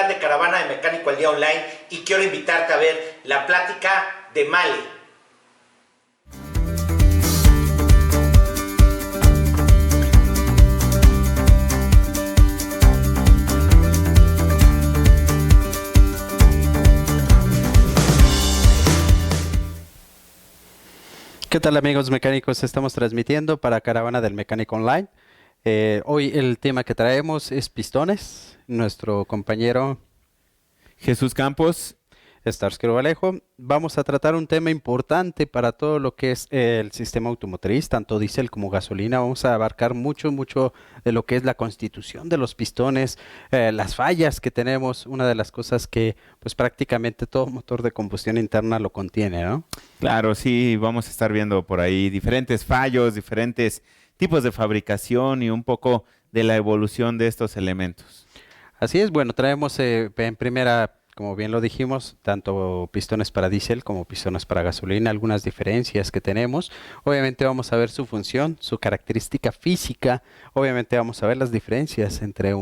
Galván de Caravana de Mecánico al Día Online y quiero invitarte a ver la plática de Male. ¿Qué tal, amigos mecánicos? Estamos transmitiendo para Caravana del Mecánico Online. Hoy el tema que traemos es pistones. Nuestro compañero Jesús Campos. Starsky Vallejo. Vamos a tratar un tema importante para todo lo que es el sistema automotriz, tanto diésel como gasolina. Vamos a abarcar mucho de lo que es la constitución de los pistones, las fallas que tenemos, una de las cosas que pues prácticamente todo motor de combustión interna lo contiene, ¿no? Claro, sí, vamos a estar viendo por ahí diferentes fallos, diferentes tipos de fabricación y un poco de la evolución de estos elementos. Así es, bueno, traemos en primera, como bien lo dijimos, tanto pistones para diésel como pistones para gasolina, algunas diferencias que tenemos. Obviamente vamos a ver su función, su característica física. Obviamente vamos a ver las diferencias entre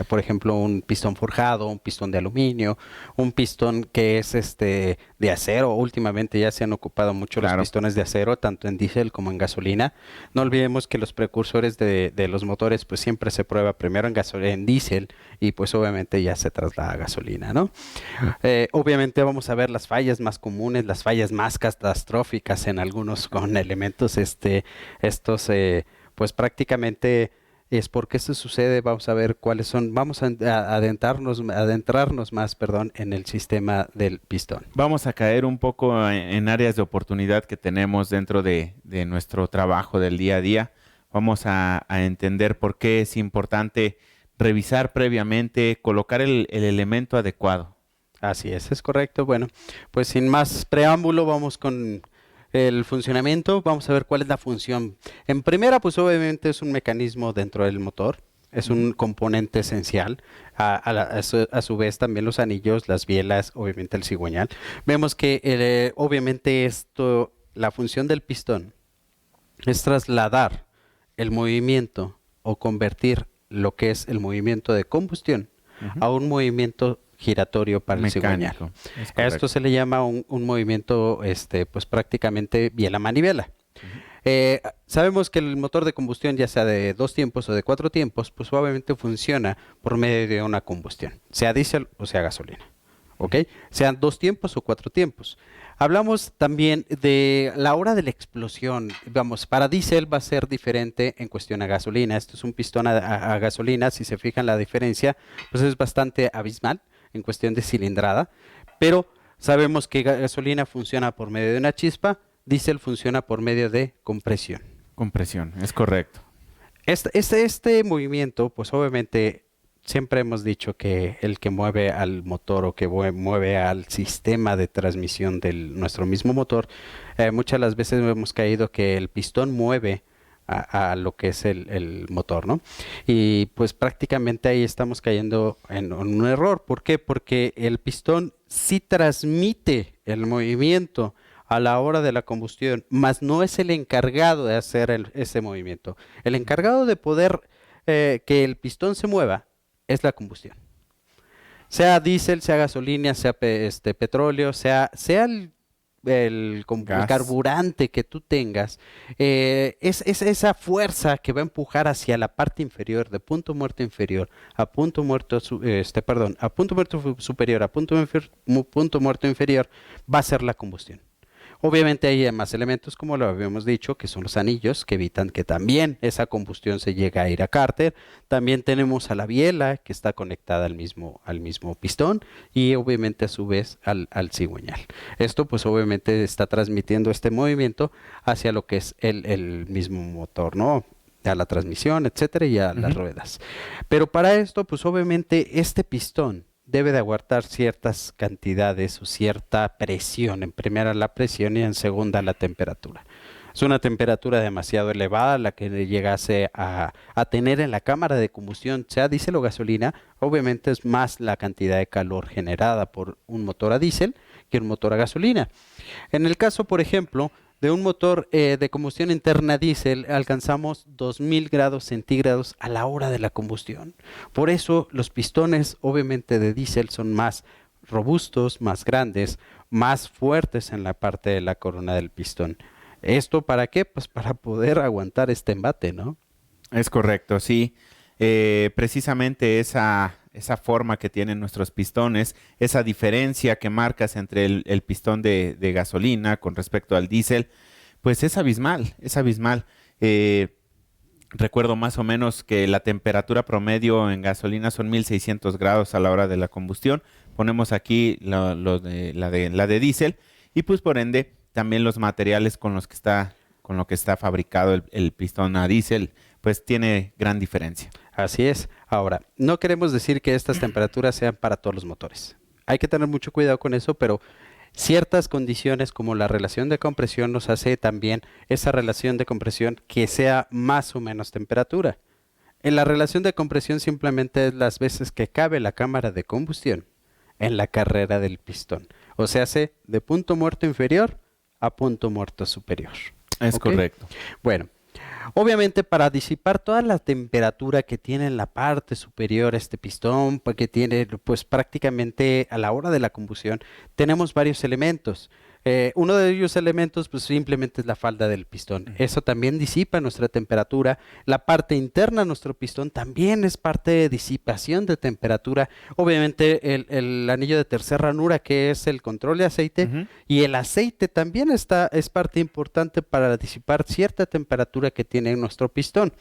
por ejemplo, un pistón forjado, un pistón de aluminio, un pistón que es de acero. Últimamente ya se han ocupado mucho los pistones de acero, tanto en diésel como en gasolina. No olvidemos que los precursores de los motores, pues siempre se prueba primero en diésel y pues obviamente ya se traslada a gasolina, ¿no? Obviamente vamos a ver las fallas más comunes, las fallas más catastróficas en algunos con elementos, pues prácticamente es porque esto sucede. Vamos a ver cuáles son, vamos a adentrarnos más, en el sistema del pistón. Vamos a caer un poco en áreas de oportunidad que tenemos dentro de nuestro trabajo del día a día. Vamos a entender por qué es importante revisar previamente, colocar el elemento adecuado. Así es correcto. Bueno, pues sin más preámbulo, vamos con el funcionamiento. Vamos a ver cuál es la función. En primera, pues obviamente es un mecanismo dentro del motor. Es un componente esencial. A su vez también los anillos, las bielas, obviamente el cigüeñal. Vemos que obviamente la función del pistón es trasladar el movimiento o convertir lo que es el movimiento de combustión a un movimiento giratorio para el cigüeñal. Esto se le llama un movimiento, pues prácticamente biela-manivela. Sabemos que el motor de combustión, ya sea de 2 tiempos o de 4 tiempos, pues obviamente funciona por medio de una combustión, sea diésel o sea gasolina, ¿ok? Sean 2 tiempos o 4 tiempos. Hablamos también de la hora de la explosión. Vamos, para diésel va a ser diferente en cuestión a gasolina. Esto es un pistón a gasolina. Si se fijan la diferencia, pues es bastante abismal en cuestión de cilindrada, pero sabemos que gasolina funciona por medio de una chispa, diésel funciona por medio de compresión. Compresión, es correcto. Este movimiento, pues obviamente siempre hemos dicho que el que mueve al motor o que mueve al sistema de transmisión de nuestro mismo motor, muchas de las veces hemos caído que el pistón mueve a lo que es el motor, ¿no? Y pues prácticamente ahí estamos cayendo en un error. ¿Por qué? Porque el pistón sí transmite el movimiento a la hora de la combustión, mas no es el encargado de hacer ese movimiento. El encargado de poder que el pistón se mueva es la combustión. Sea diésel, sea gasolina, sea petróleo, sea el carburante que tú tengas, es esa fuerza que va a empujar hacia la parte inferior, de punto muerto inferior a punto muerto, a punto muerto superior a punto muerto inferior, va a ser la combustión. Obviamente hay más elementos, como lo habíamos dicho, que son los anillos, que evitan que también esa combustión se llegue a ir a cárter. También tenemos a la biela, que está conectada al mismo pistón, y obviamente a su vez al cigüeñal. Esto pues obviamente está transmitiendo este movimiento hacia lo que es el mismo motor, ¿no? A la transmisión, etcétera, y a las ruedas. Pero para esto, pues obviamente este pistón debe de aguantar ciertas cantidades o cierta presión. En primera la presión y en segunda la temperatura. Es una temperatura demasiado elevada la que llegase a tener en la cámara de combustión, sea diésel o gasolina. Obviamente es más la cantidad de calor generada por un motor a diésel que un motor a gasolina. En el caso, por ejemplo, de un motor de combustión interna diésel alcanzamos 2000 grados centígrados a la hora de la combustión. Por eso los pistones, obviamente de diésel, son más robustos, más grandes, más fuertes en la parte de la corona del pistón. ¿Esto para qué? Pues para poder aguantar este embate, ¿no? Es correcto, sí. Precisamente esa forma que tienen nuestros pistones, esa diferencia que marcas entre el pistón de gasolina con respecto al diésel, pues es abismal, es abismal. Recuerdo más o menos que la temperatura promedio en gasolina son 1600 grados a la hora de la combustión. Ponemos aquí la de diésel y pues por ende también los materiales con lo que está fabricado el pistón a diésel, pues tiene gran diferencia. Así es. Ahora, no queremos decir que estas temperaturas sean para todos los motores. Hay que tener mucho cuidado con eso, pero ciertas condiciones como la relación de compresión nos hace también esa relación de compresión que sea más o menos temperatura. En la relación de compresión simplemente es las veces que cabe la cámara de combustión en la carrera del pistón. O sea, hace de punto muerto inferior a punto muerto superior. Es ¿Ok? correcto. Bueno, obviamente para disipar toda la temperatura que tiene en la parte superior este pistón, que tiene pues prácticamente a la hora de la combustión, tenemos varios elementos. Uno de ellos elementos pues simplemente es la falda del pistón. Eso también disipa nuestra temperatura. La parte interna de nuestro pistón también es parte de disipación de temperatura. Obviamente el anillo de tercera ranura que es el control de aceite Ujú. y el aceite también es parte importante para disipar cierta temperatura que tiene nuestro pistón.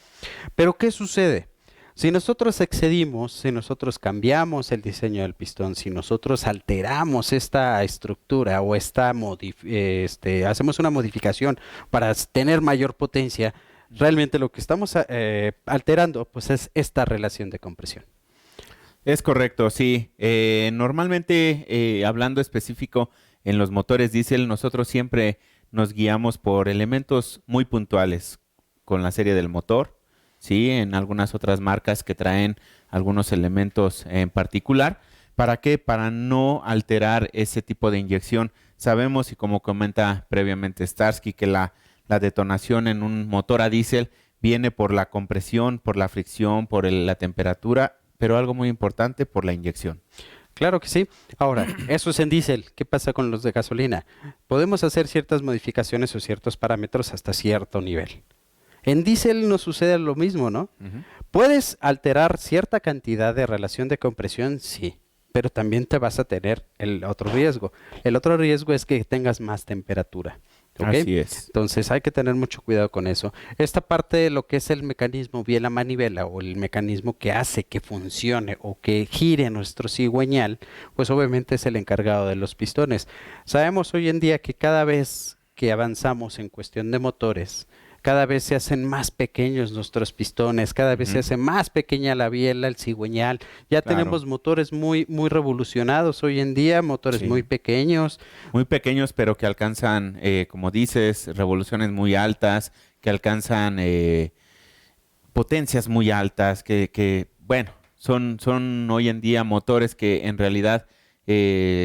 Pero ¿qué sucede? Si nosotros excedimos, si nosotros cambiamos el diseño del pistón, si nosotros alteramos esta estructura o hacemos una modificación para tener mayor potencia, realmente lo que estamos alterando pues es esta relación de compresión. Es correcto, sí. Normalmente, hablando específico en los motores diésel, nosotros siempre nos guiamos por elementos muy puntuales con la serie del motor, sí, en algunas otras marcas que traen algunos elementos en particular. ¿Para qué? Para no alterar ese tipo de inyección. Sabemos, y como comenta previamente Starsky, que la detonación en un motor a diésel viene por la compresión, por la fricción, por la temperatura, pero algo muy importante, por la inyección. Claro que sí. Ahora, eso es en diésel. ¿Qué pasa con los de gasolina? Podemos hacer ciertas modificaciones o ciertos parámetros hasta cierto nivel. En diésel no sucede lo mismo, ¿no? Ujú. ¿Puedes alterar cierta cantidad de relación de compresión? Sí, pero también te vas a tener el otro riesgo. El otro riesgo es que tengas más temperatura. ¿Ok? Así es. Entonces hay que tener mucho cuidado con eso. Esta parte de lo que es el mecanismo vía la manivela o el mecanismo que hace que funcione o que gire nuestro cigüeñal, pues obviamente es el encargado de los pistones. Sabemos hoy en día que cada vez que avanzamos en cuestión de motores, cada vez se hacen más pequeños nuestros pistones, cada vez se Ujú. hace más pequeña la biela, el cigüeñal. Ya Claro. tenemos motores muy, muy revolucionados hoy en día, motores Sí. muy pequeños. Muy pequeños, pero que alcanzan, como dices, revoluciones muy altas, que alcanzan potencias muy altas, bueno, son hoy en día motores que en realidad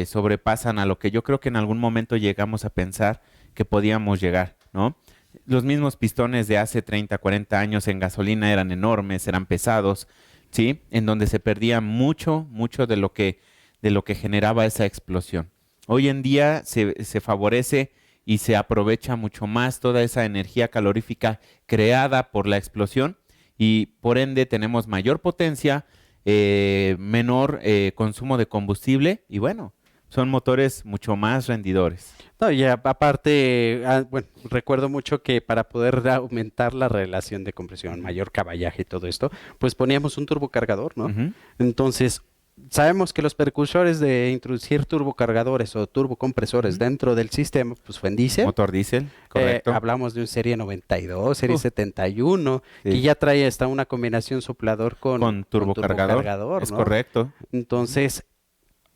sobrepasan a lo que yo creo que en algún momento llegamos a pensar que podíamos llegar, ¿no? Los mismos pistones de hace 30, 40 años en gasolina eran enormes, eran pesados, ¿sí? En donde se perdía mucho de lo que generaba esa explosión. Hoy en día se favorece y se aprovecha mucho más toda esa energía calorífica creada por la explosión y por ende tenemos mayor potencia, menor consumo de combustible y bueno, son motores mucho más rendidores. No, y aparte, bueno, recuerdo mucho que para poder aumentar la relación de compresión, mayor caballaje y todo esto, pues poníamos un turbocargador, ¿no? Ujú. Entonces, sabemos que los precursores de introducir turbocargadores o turbocompresores dentro del sistema, pues fue en diésel. Motor diésel, correcto. Hablamos de un serie 92, serie Uf. 71, Sí. que ya trae hasta una combinación soplador con Turbocargador, es ¿no? correcto. Entonces,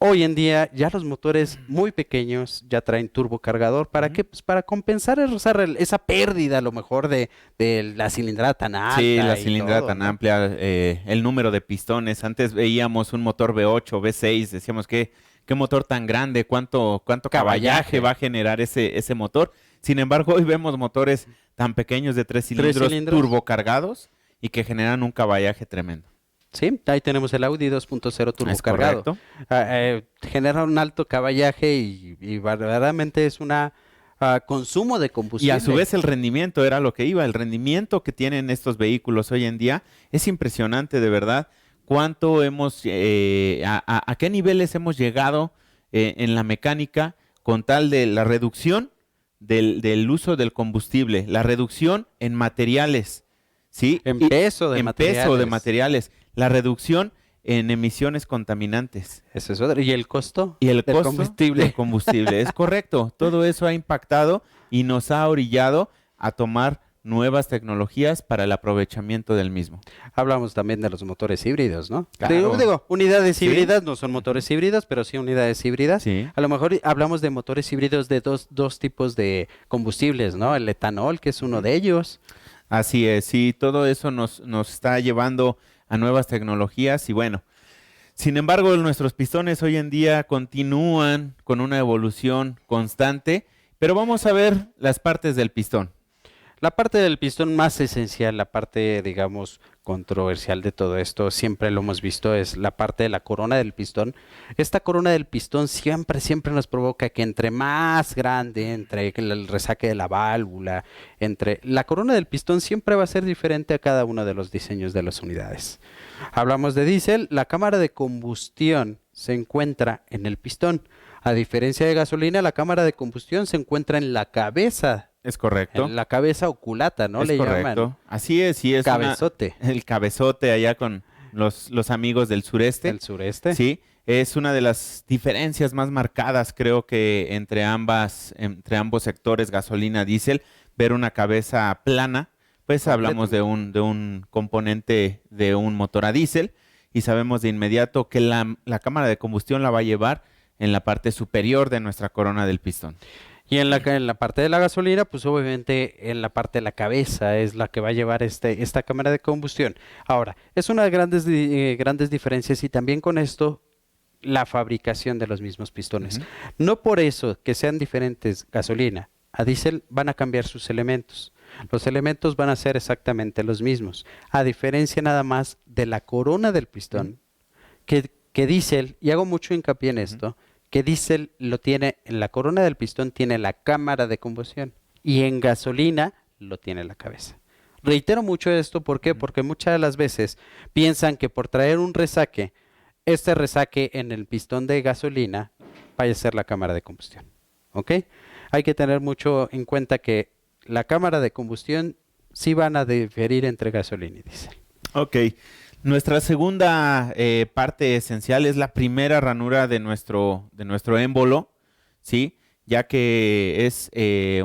hoy en día ya los motores muy pequeños ya traen turbocargador. ¿Para Ujú. qué? Pues para compensar esa pérdida a lo mejor de la cilindrada tan alta. Sí, la y cilindrada todo, tan ¿no? amplia, el número de pistones. Antes veíamos un motor V8, V6, decíamos qué motor tan grande, cuánto caballaje Caballaje. va a generar ese motor. Sin embargo, hoy vemos motores tan pequeños de 3 cilindros, cilindros. turbocargados y que generan un caballaje tremendo. Sí, ahí tenemos el Audi 2.0 turbo Es cargado. correcto. Genera un alto caballaje y verdaderamente es una consumo de Y combustible. a su vez el rendimiento era lo que iba. El rendimiento que tienen estos vehículos hoy en día es impresionante, de verdad. Cuánto hemos, a qué niveles hemos llegado en la mecánica con tal de la reducción del uso del combustible, la reducción en materiales, ¿sí? En Y- peso de en materiales. peso de materiales, la reducción en emisiones contaminantes. Ese es otro. ¿Y el costo? Y el del costo combustible. del combustible, es correcto. Todo eso ha impactado y nos ha orillado a tomar nuevas tecnologías para el aprovechamiento del mismo. Hablamos también de los motores híbridos, ¿no? Claro. Digo, unidades Sí. híbridas, no son motores híbridos, pero sí unidades híbridas. Sí. A lo mejor hablamos de motores híbridos de dos tipos de combustibles, ¿no? El etanol, que es uno de ellos. Así es, sí, todo eso nos está llevando a nuevas tecnologías y bueno, sin embargo, nuestros pistones hoy en día continúan con una evolución constante, pero vamos a ver las partes del pistón. La parte del pistón más esencial, la parte, digamos, controversial de todo esto, siempre lo hemos visto, es la parte de la corona del pistón. Esta corona del pistón siempre nos provoca que entre más grande, entre el resaque de la válvula, entre la corona del pistón siempre va a ser diferente a cada uno de los diseños de las unidades. Hablamos de diésel, la cámara de combustión se encuentra en el pistón. A diferencia de gasolina, la cámara de combustión se encuentra en la cabeza. ¿Es correcto? En la cabeza oculata, ¿no? Es Le correcto. llaman Así es, sí es una- cabezote el cabezote allá con los amigos del sureste. del sureste. Sí, es una de las diferencias más marcadas, creo que entre ambos sectores, gasolina, diésel, ver una cabeza plana, pues hablamos de un componente de un motor a diésel y sabemos de inmediato que la cámara de combustión la va a llevar en la parte superior de nuestra corona del pistón. Y en la parte de la gasolina, pues obviamente en la parte de la cabeza es la que va a llevar esta cámara de combustión. Ahora, es una de grandes diferencias y también con esto la fabricación de los mismos pistones. Ujú. No por eso que sean diferentes gasolina a diésel van a cambiar sus elementos. Los elementos van a ser exactamente los mismos, a diferencia nada más de la corona del pistón, que diésel, y hago mucho hincapié en esto, que diésel lo tiene en la corona del pistón, tiene la cámara de combustión, y en gasolina lo tiene la cabeza. Reitero mucho esto, ¿por qué? Porque muchas de las veces piensan que por traer un resaque, este resaque en el pistón de gasolina vaya a ser la cámara de combustión. ¿Ok? Hay que tener mucho en cuenta que la cámara de combustión sí van a diferir entre gasolina y diésel. Ok. Nuestra segunda parte esencial es la primera ranura de nuestro émbolo, ¿sí? Ya que es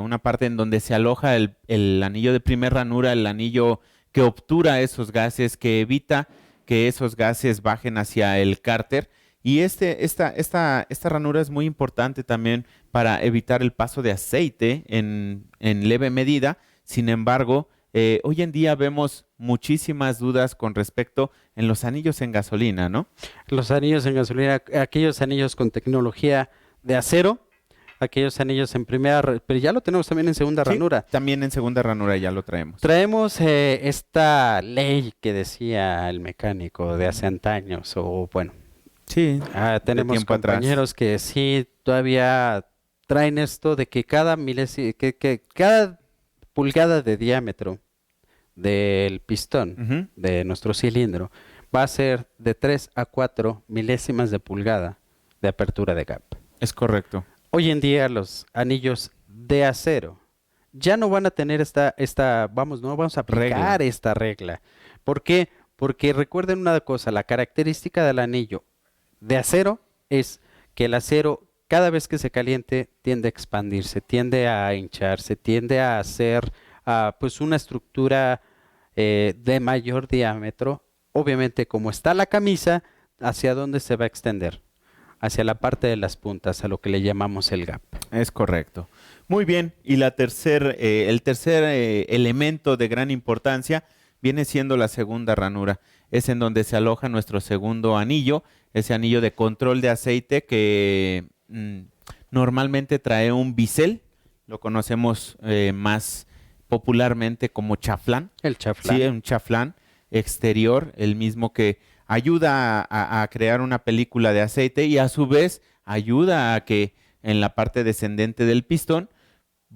una parte en donde se aloja el anillo de primer ranura, el anillo que obtura esos gases, que evita que esos gases bajen hacia el cárter. Y esta ranura es muy importante también para evitar el paso de aceite en leve medida. Sin embargo, hoy en día vemos muchísimas dudas con respecto en los anillos en gasolina, ¿no? Los anillos en gasolina, aquellos anillos con tecnología de acero, aquellos anillos en primera, pero ya lo tenemos también en segunda Sí, ranura. también en segunda ranura ya lo traemos. Traemos esta ley que decía el mecánico de hace antaños, o bueno, Sí, tenemos tiempo atrás. compañeros que sí todavía traen esto de que que cada pulgada de diámetro del pistón Ujú. de nuestro cilindro va a ser de 3 a 4 milésimas de pulgada de apertura de gap. Es correcto. Hoy en día los anillos de acero ya no van a tener no vamos a aplicar esta regla. ¿Por qué? Porque recuerden una cosa, la característica del anillo de acero es que el acero cada vez que se caliente tiende a expandirse, tiende a hincharse, tiende a hacer pues una estructura de mayor diámetro. Obviamente como está la camisa, ¿hacia dónde se va a extender? Hacia la parte de las puntas, a lo que le llamamos el gap. Es correcto. Muy bien. Y el tercer elemento de gran importancia viene siendo la segunda ranura. Es en donde se aloja nuestro segundo anillo, ese anillo de control de aceite que normalmente trae un bisel lo conocemos más popularmente como chaflán. El chaflán. Sí, un chaflán exterior, el mismo que ayuda a crear una película de aceite y a su vez ayuda a que en la parte descendente del pistón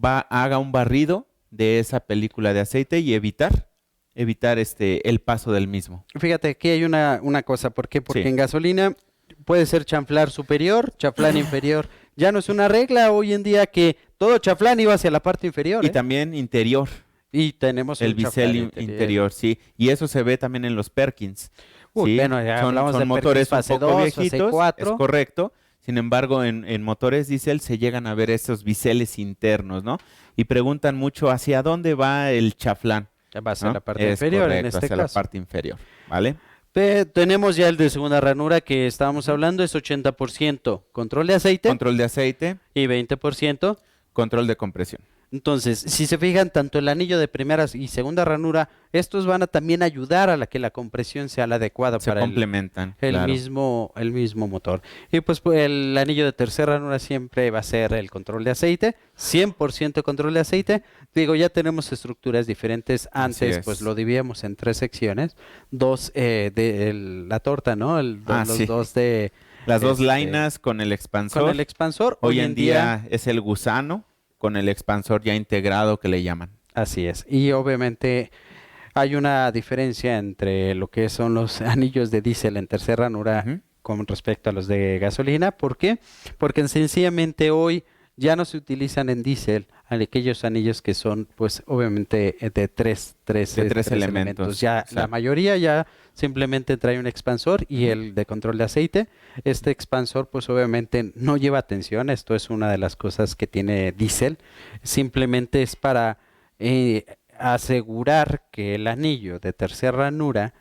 haga un barrido de esa película de aceite y evitar el paso del mismo. Fíjate, aquí hay una cosa. ¿Por qué? Porque Sí. en gasolina puede ser chanflar superior, chaflán inferior. Ya no es una regla hoy en día que todo chaflán iba hacia la parte inferior. Y también interior, Y tenemos el un chaflán bisel interior, sí. Y eso se ve también en los Perkins. Uy, ¿sí? bueno, ya hablamos de motores Perkins fase un poco 2, viejitos, fase 4. es correcto. Sin embargo, en motores diésel se llegan a ver esos biseles internos, ¿no? Y preguntan mucho hacia dónde va el chaflán. Ya va hacia ¿no? la parte Es inferior en correcto, este hacia la caso. parte inferior, ¿vale? Tenemos ya el de segunda ranura que estábamos hablando, es 80% control de aceite Control de aceite, y 20%. control de compresión. Entonces, si se fijan, tanto el anillo de primera y segunda ranura, estos van a también ayudar a que la compresión sea la adecuada Se para complementan, el claro. mismo motor. Y pues el anillo de tercera ranura siempre va a ser el control de aceite, 100% control de aceite. Digo, ya tenemos estructuras diferentes. Antes, es. pues lo dividíamos en 3 secciones, dos de la torta, ¿no? Los sí. dos de Las dos este, lainas con el expansor. con el expansor. Hoy en día es el gusano con el expansor ya integrado que le llaman. Así es. Y obviamente hay una diferencia entre lo que son los anillos de diésel en tercera ranura Ujú. con respecto a los de gasolina. ¿Por qué? Porque sencillamente hoy ya no se utilizan en diésel aquellos anillos que son, pues, obviamente de tres elementos. Ya Exacto. la mayoría ya simplemente trae un expansor y el de control de aceite. Este expansor, pues, obviamente no lleva tensión. Esto es una de las cosas que tiene diésel. Simplemente es para asegurar que el anillo de tercera ranura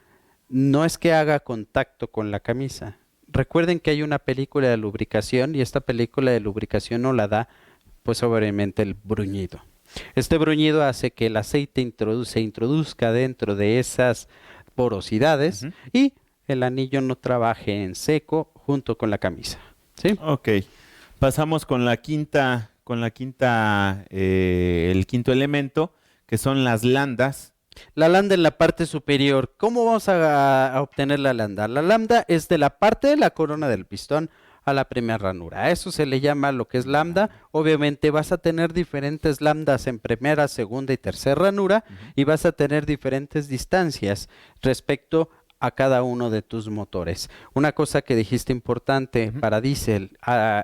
no es que haga contacto con la camisa. Recuerden que hay una película de lubricación y esta película de lubricación no la da, pues obviamente el bruñido. Este bruñido hace que el aceite se introduzca dentro de esas porosidades Ujú. y el anillo no trabaje en seco junto con la camisa. ¿Sí? Ok. Pasamos con el quinto elemento, que son las landas. La lambda en la parte superior. ¿Cómo vamos a obtener la lambda? La lambda es de la parte de la corona del pistón a la primera ranura. A eso se le llama lo que es lambda. Obviamente vas a tener diferentes lambdas en primera, segunda y tercera ranura y vas a tener diferentes distancias respecto a cada uno de tus motores. Una cosa que dijiste importante para diésel,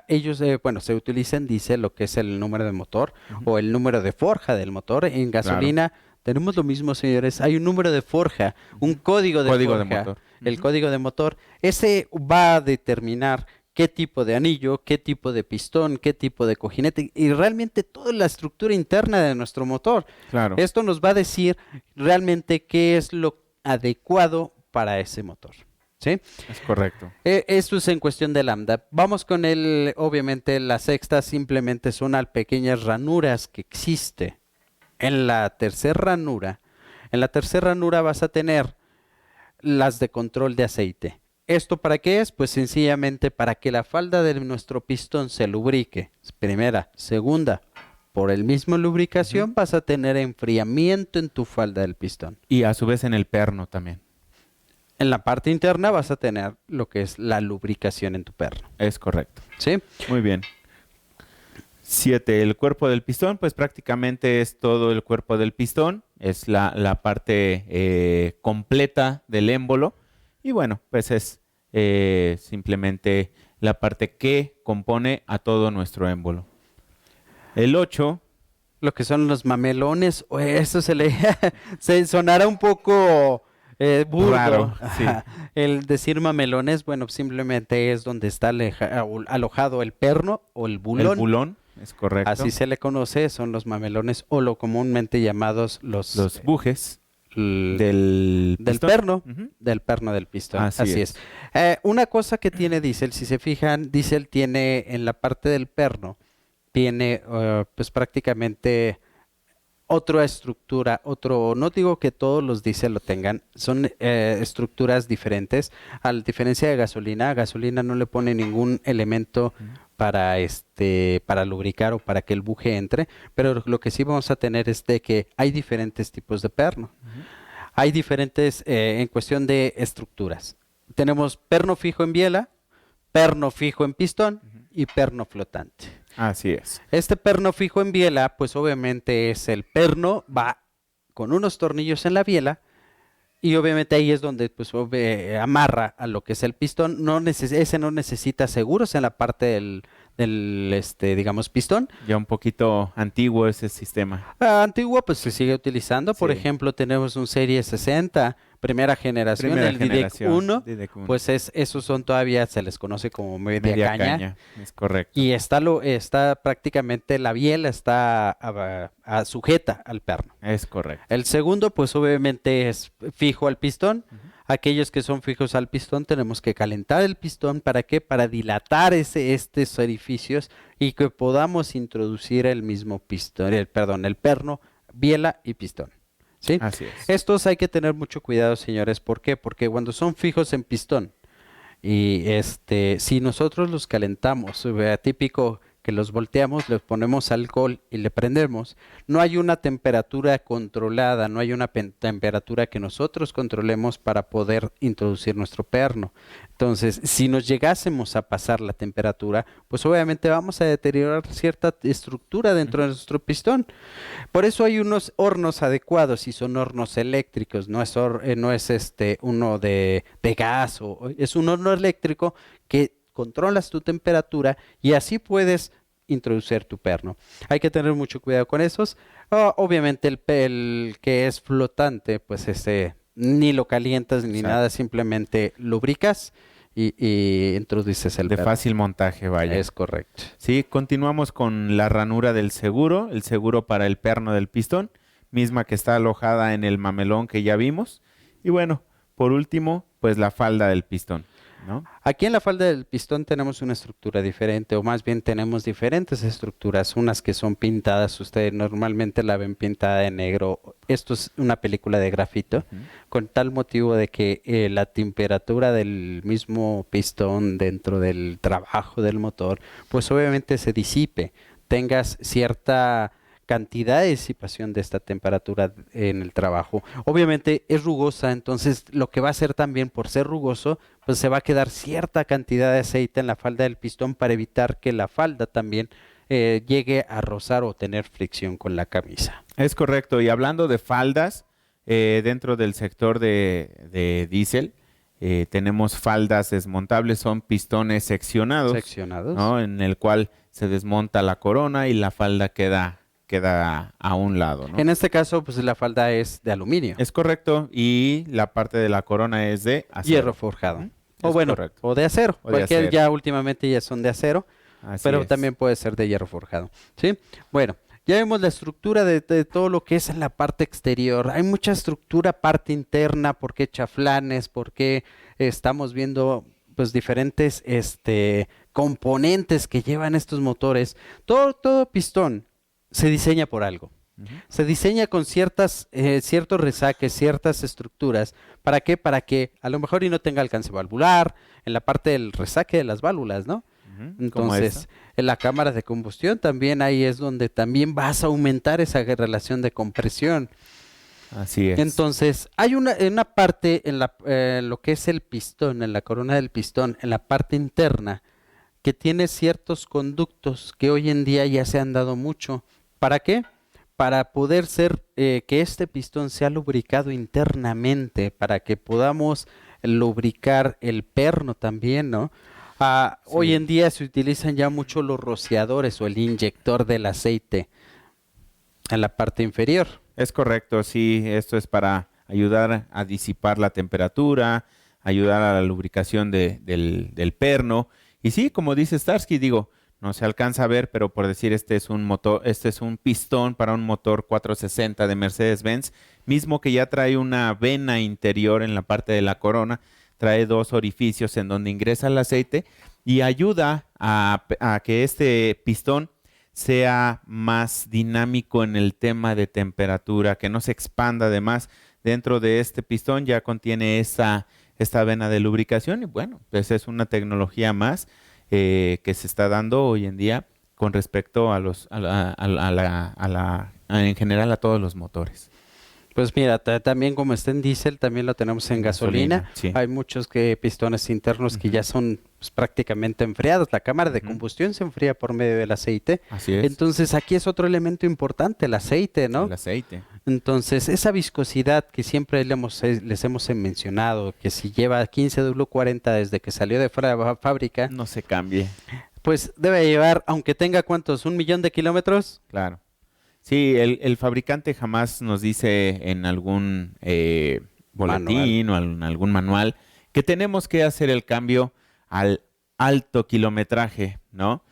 ellos, se utiliza en diésel lo que es el número de motor o el número de forja del motor. En gasolina tenemos lo mismo, señores. Hay un número de forja, un código de Código de forja. motor. El código de motor. Ese va a determinar qué tipo de anillo, qué tipo de pistón, qué tipo de cojinete y realmente toda la estructura interna de nuestro motor. Claro. Esto nos va a decir realmente qué es lo adecuado para ese motor. ¿Sí? Es correcto. Esto es en cuestión de lambda. Vamos con obviamente la sexta simplemente son pequeñas ranuras que existe en la tercera ranura. En la tercera ranura vas a tener las de control de aceite. ¿Esto para qué es? Pues sencillamente para que la falda de nuestro pistón se lubrique. Primera, segunda, por el mismo lubricación vas a tener enfriamiento en tu falda del pistón. Y a su vez en el perno también. En la parte interna vas a tener lo que es la lubricación en tu perno. Es correcto. ¿Sí? Muy bien. 7. El cuerpo del pistón, pues prácticamente es todo el cuerpo del pistón. Es la parte completa del émbolo. Y bueno, pues es simplemente la parte que compone a todo nuestro émbolo. El 8. Lo que son los mamelones, eso se sonará un poco burdo. Raro, sí. El decir mamelones, bueno, simplemente es donde está alojado el perno o el bulón. El bulón, es correcto. Así se le conoce, son los mamelones o lo comúnmente llamados los bujes del pistón. perno, Ujú. del perno del pistón. Así es. Una cosa que tiene diésel, si se fijan, diésel tiene en la parte del perno, tiene pues prácticamente otra estructura, no digo que todos los diésel lo tengan, son estructuras diferentes. A diferencia de gasolina, a gasolina no le pone ningún elemento para lubricar o para que el buje entre, pero lo que sí vamos a tener es de que hay diferentes tipos de perno. Hay diferentes en cuestión de estructuras. Tenemos perno fijo en biela, perno fijo en pistón y perno flotante. Así es. Este perno fijo en biela, pues obviamente es el perno, va con unos tornillos en la biela y obviamente ahí es donde pues amarra a lo que es el pistón. Ese no necesita seguros en la parte digamos, pistón. Ya un poquito antiguo ese sistema. Antiguo, pues se sigue utilizando. Por Sí. ejemplo, tenemos un Serie 60, primera generación, Primera el DDEC generación, 1. DDEC 1. Pues esos son todavía, se les conoce como media caña. Es correcto. Y está prácticamente, la biela está sujeta al perno. Es correcto. El segundo, pues obviamente es fijo al pistón. Aquellos que son fijos al pistón tenemos que calentar el pistón. ¿Para qué? Para dilatar estos orificios y que podamos introducir el mismo pistón, el perno, biela y pistón. ¿Sí? Así es. Estos hay que tener mucho cuidado, señores. ¿Por qué? Porque cuando son fijos en pistón y si nosotros los calentamos, típico que los volteamos, les ponemos alcohol y le prendemos, no hay una temperatura controlada, no hay una temperatura que nosotros controlemos para poder introducir nuestro perno. Entonces, si nos llegásemos a pasar la temperatura, pues obviamente vamos a deteriorar cierta estructura dentro de nuestro pistón. Por eso hay unos hornos adecuados y son hornos eléctricos, no es uno de gas, es un horno eléctrico que controlas tu temperatura y así puedes introducir tu perno. Hay que tener mucho cuidado con esos. Obviamente el que es flotante, pues ni lo calientas ni Exacto. nada, simplemente lubricas y introduces el De perno. fácil montaje, vaya. Es correcto. Sí, continuamos con la ranura del seguro, el seguro para el perno del pistón, misma que está alojada en el mamelón que ya vimos. Y bueno, por último, pues la falda del pistón, ¿no? Aquí en la falda del pistón tenemos una estructura diferente, o más bien tenemos diferentes estructuras, unas que son pintadas, ustedes normalmente la ven pintada de negro. Esto es una película de grafito, con tal motivo de que la temperatura del mismo pistón dentro del trabajo del motor, pues obviamente se disipe, tengas cierta cantidad de disipación de esta temperatura en el trabajo. Obviamente es rugosa, entonces lo que va a hacer también por ser rugoso, pues se va a quedar cierta cantidad de aceite en la falda del pistón para evitar que la falda también llegue a rozar o tener fricción con la camisa. Es correcto. Y hablando de faldas, dentro del sector de diésel, tenemos faldas desmontables, son pistones seccionados, ¿no? En el cual se desmonta la corona y la falda queda a un lado, ¿no? En este caso, pues la falda es de aluminio. Es correcto, y la parte de la corona es de acero. Hierro forjado. O Es bueno, correcto. o de acero. O de Cualquier acero. ya últimamente ya son de acero, Así pero es. también puede ser de hierro forjado. ¿Sí? Bueno, ya vemos la estructura de todo lo que es en la parte exterior. Hay mucha estructura, parte interna, por qué chaflanes, por qué estamos viendo pues diferentes componentes que llevan estos motores. Todo pistón se diseña por algo. Se diseña con ciertos resaques, ciertas estructuras. ¿Para qué? Para que a lo mejor y no tenga alcance valvular, en la parte del resaque de las válvulas, ¿no? ¿Cómo Entonces, esta? en la cámara de combustión también ahí es donde también vas a aumentar esa relación de compresión. Así es. Entonces, hay una parte en lo que es el pistón, en la corona del pistón, en la parte interna, que tiene ciertos conductos que hoy en día ya se han dado mucho. ¿Para qué? Para poder que este pistón sea lubricado internamente, para que podamos lubricar el perno también, ¿no? Sí. Hoy en día se utilizan ya mucho los rociadores o el inyector del aceite en la parte inferior. Es correcto, sí, esto es para ayudar a disipar la temperatura, ayudar a la lubricación del perno. Y sí, como dice Starsky, digo, no se alcanza a ver, pero por decir, este es un pistón para un motor 460 de Mercedes-Benz, mismo que ya trae una vena interior en la parte de la corona, trae dos orificios en donde ingresa el aceite y ayuda a que este pistón sea más dinámico en el tema de temperatura, que no se expanda de más. Dentro de este pistón ya contiene esta vena de lubricación y bueno, pues es una tecnología más que se está dando hoy en día con respecto a en general a todos los motores. Pues mira, también como está en diésel, también lo tenemos en gasolina. Sí. Hay muchos pistones internos que Ujú. ya son pues, prácticamente enfriados. La cámara de Ujú. combustión se enfría por medio del aceite. Así es. Entonces aquí es otro elemento importante, el aceite, ¿no? El aceite. Entonces esa viscosidad que siempre les hemos mencionado, que si lleva 15W40 desde que salió de fábrica, No se cambie. pues debe llevar, aunque tenga ¿cuántos? ¿1 millón de kilómetros? Claro. Sí, el fabricante jamás nos dice en algún boletín o en algún manual que tenemos que hacer el cambio al alto kilometraje, ¿no?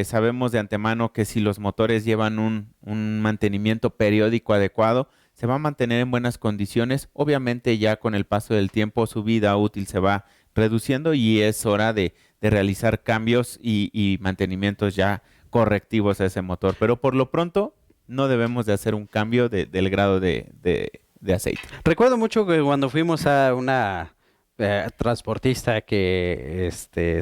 Sabemos de antemano que si los motores llevan un mantenimiento periódico adecuado, se va a mantener en buenas condiciones. Obviamente ya con el paso del tiempo su vida útil se va reduciendo y es hora de realizar cambios y mantenimientos ya correctivos a ese motor. Pero por lo pronto no debemos de hacer un cambio del grado de aceite. Recuerdo mucho que cuando fuimos a una transportista que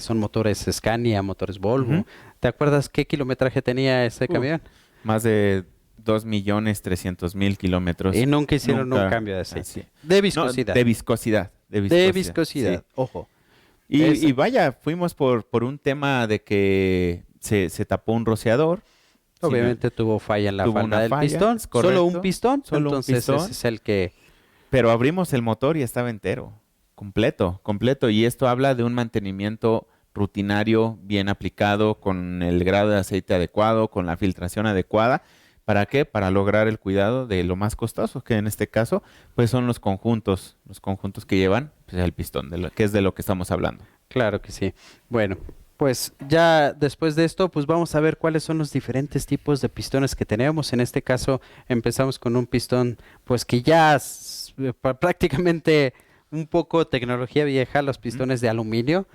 son motores Scania, motores Volvo. Ujú. ¿Te acuerdas qué kilometraje tenía ese Uf. camión? Más de 2.300.000 kilómetros. Y nunca hicieron un Nunca cambio de aceite. así. De No, viscosidad. de viscosidad. De viscosidad, Sí. ojo. Y vaya, fuimos por un tema de que se tapó un rociador. Obviamente tuvo falla en la tuvo falda una del falla, pistón. es correcto. Solo un pistón. Solo un Entonces pistón. ese es el que... Pero abrimos el motor y estaba entero, completo. Y esto habla de un mantenimiento rutinario, bien aplicado, con el grado de aceite adecuado, con la filtración adecuada. ¿Para qué? Para lograr el cuidado de lo más costoso, que en este caso, pues son los conjuntos que llevan pues, el pistón, que es de lo que estamos hablando. Claro que sí. Bueno, pues ya después de esto, pues vamos a ver cuáles son los diferentes tipos de pistones que tenemos. En este caso, empezamos con un pistón, pues que ya es prácticamente un poco tecnología vieja, los pistones de aluminio.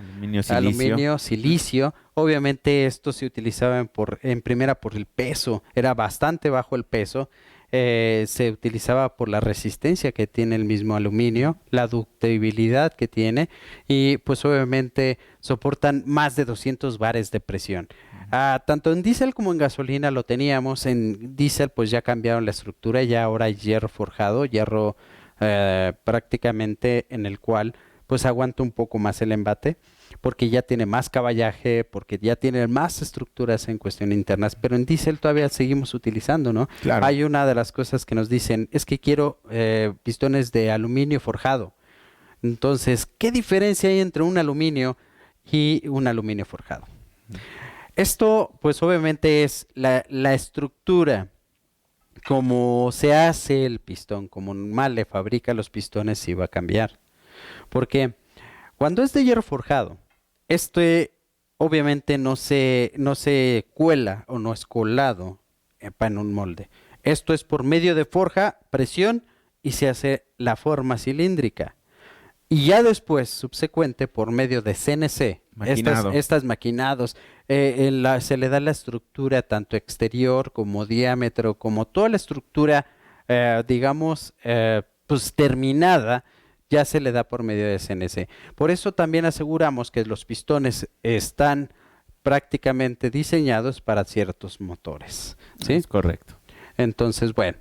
Aluminio, silicio. Obviamente estos se utilizaban en primera por el peso, era bastante bajo el peso. Se utilizaba por la resistencia que tiene el mismo aluminio, la ductibilidad que tiene y pues obviamente soportan más de 200 bares de presión. Tanto en diésel como en gasolina lo teníamos. En diésel pues ya cambiaron la estructura, ya ahora hay hierro forjado, hierro prácticamente en el cual pues aguanta un poco más el embate porque ya tiene más caballaje, porque ya tiene más estructuras en cuestión internas, pero en diésel todavía seguimos utilizando, ¿no? Claro. Hay una de las cosas que nos dicen, es que quiero pistones de aluminio forjado. Entonces, ¿qué diferencia hay entre un aluminio y un aluminio forjado? Esto, pues obviamente es la estructura, como se hace el pistón, como mal le fabrica los pistones, sí va a cambiar. Porque cuando es de hierro forjado, obviamente no se cuela o no es colado en un molde. Esto es por medio de forja, presión y se hace la forma cilíndrica. Y ya después, subsecuente, por medio de CNC, Maquinado. estas maquinados, se le da la estructura tanto exterior como diámetro, como toda la estructura, digamos, pues terminada, ya se le da por medio de CNC. Por eso también aseguramos que los pistones están prácticamente diseñados para ciertos motores, ¿sí? Es correcto. Entonces, bueno,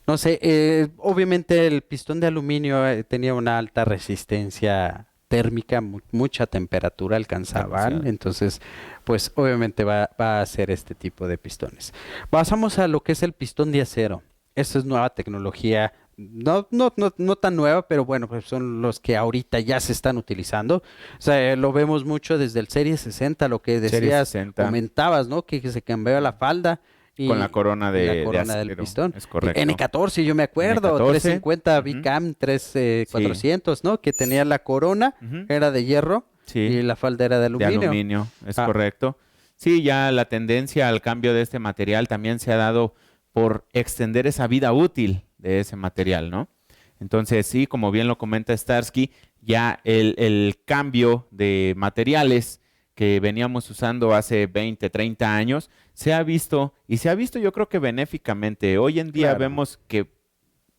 no sé, obviamente el pistón de aluminio tenía una alta resistencia térmica, mucha temperatura alcanzaban, Demasiado. entonces, pues obviamente va a ser este tipo de pistones. Pasamos a lo que es el pistón de acero. Esta es nueva tecnología, no tan nueva, pero bueno, pues son los que ahorita ya se están utilizando. O sea, lo vemos mucho desde el Serie 60, lo que Serie decías, 60. comentabas, ¿no? Que se cambió la falda. Con la corona y la de corona del acero, pistón. es correcto. N14, yo me acuerdo, N14, 350 ujú. Bicam 3400, ¿no? Que tenía la corona, Ujú. era de hierro Sí. y la falda era de De aluminio. aluminio, es Ah. correcto. Sí, ya la tendencia al cambio de este material también se ha dado por extender esa vida útil de ese material, ¿no? Entonces, sí, como bien lo comenta Starsky, ya el cambio de materiales que veníamos usando hace 20, 30 años, se ha visto yo creo que benéficamente. Hoy en día Claro. vemos que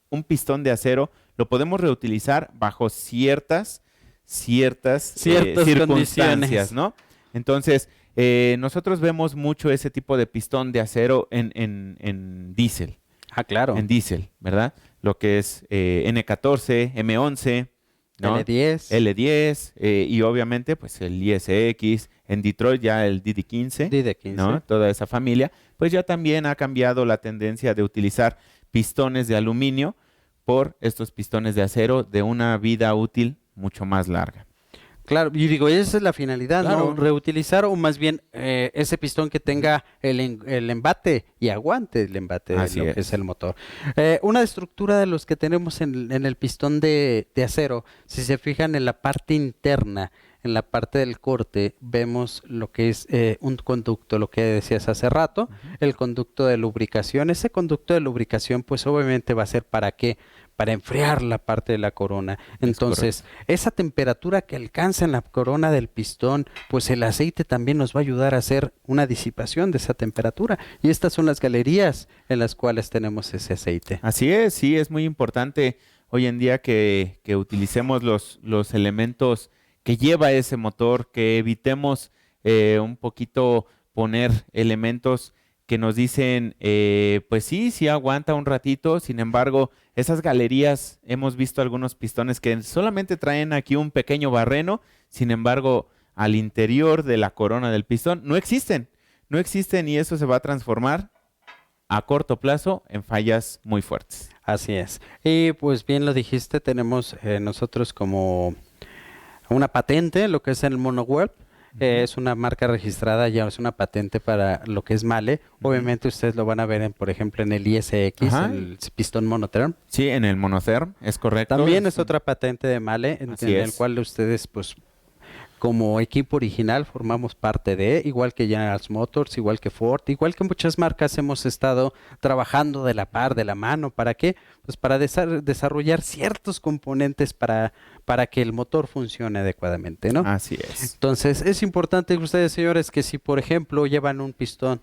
un pistón de acero lo podemos reutilizar bajo ciertas Ciertas circunstancias, condiciones. ¿no? Entonces, nosotros vemos mucho ese tipo de pistón de acero en diésel. Ah, claro. En diésel, ¿verdad? Lo que es N14, M11, ¿no? L10. L10 y obviamente pues el ISX, en Detroit ya el DD15, DD15. ¿no? Toda esa familia, pues ya también ha cambiado la tendencia de utilizar pistones de aluminio por estos pistones de acero de una vida útil mucho más larga. Claro, y digo, esa es la finalidad, Claro. ¿no? Reutilizar o más bien ese pistón que tenga el embate y aguante el embate de Así lo que es. es el motor. Una estructura de los que tenemos en el pistón de acero, si se fijan en la parte interna, en la parte del corte, vemos lo que es un conducto, lo que decías hace rato, el conducto de lubricación. Ese conducto de lubricación, pues obviamente va a ser ¿para qué? Para enfriar la parte de la corona. Entonces, esa temperatura que alcanza en la corona del pistón, pues el aceite también nos va a ayudar a hacer una disipación de esa temperatura. Y estas son las galerías en las cuales tenemos ese aceite. Así es, sí, es muy importante hoy en día que utilicemos los elementos que lleva ese motor, que evitemos un poquito poner elementos que nos dicen, pues sí aguanta un ratito, sin embargo, esas galerías, hemos visto algunos pistones que solamente traen aquí un pequeño barreno, sin embargo, al interior de la corona del pistón no existen y eso se va a transformar a corto plazo en fallas muy fuertes. Así es. Y pues bien lo dijiste, tenemos nosotros como una patente, lo que es el MonoWeb. Es una marca registrada, ya es una patente para lo que es Male. Obviamente ustedes lo van a ver, por ejemplo, en el ISX, Ajá. el pistón monotherm. Sí, en el monotherm, es correcto. También es otra patente de Male, en Así el es. cual ustedes, pues, como equipo original formamos parte de, igual que General Motors, igual que Ford, igual que muchas marcas hemos estado trabajando de la par, de la mano. ¿Para qué? Pues para desarrollar ciertos componentes para que el motor funcione adecuadamente, ¿no? Así es. Entonces, es importante que ustedes, señores, que si, por ejemplo, llevan un pistón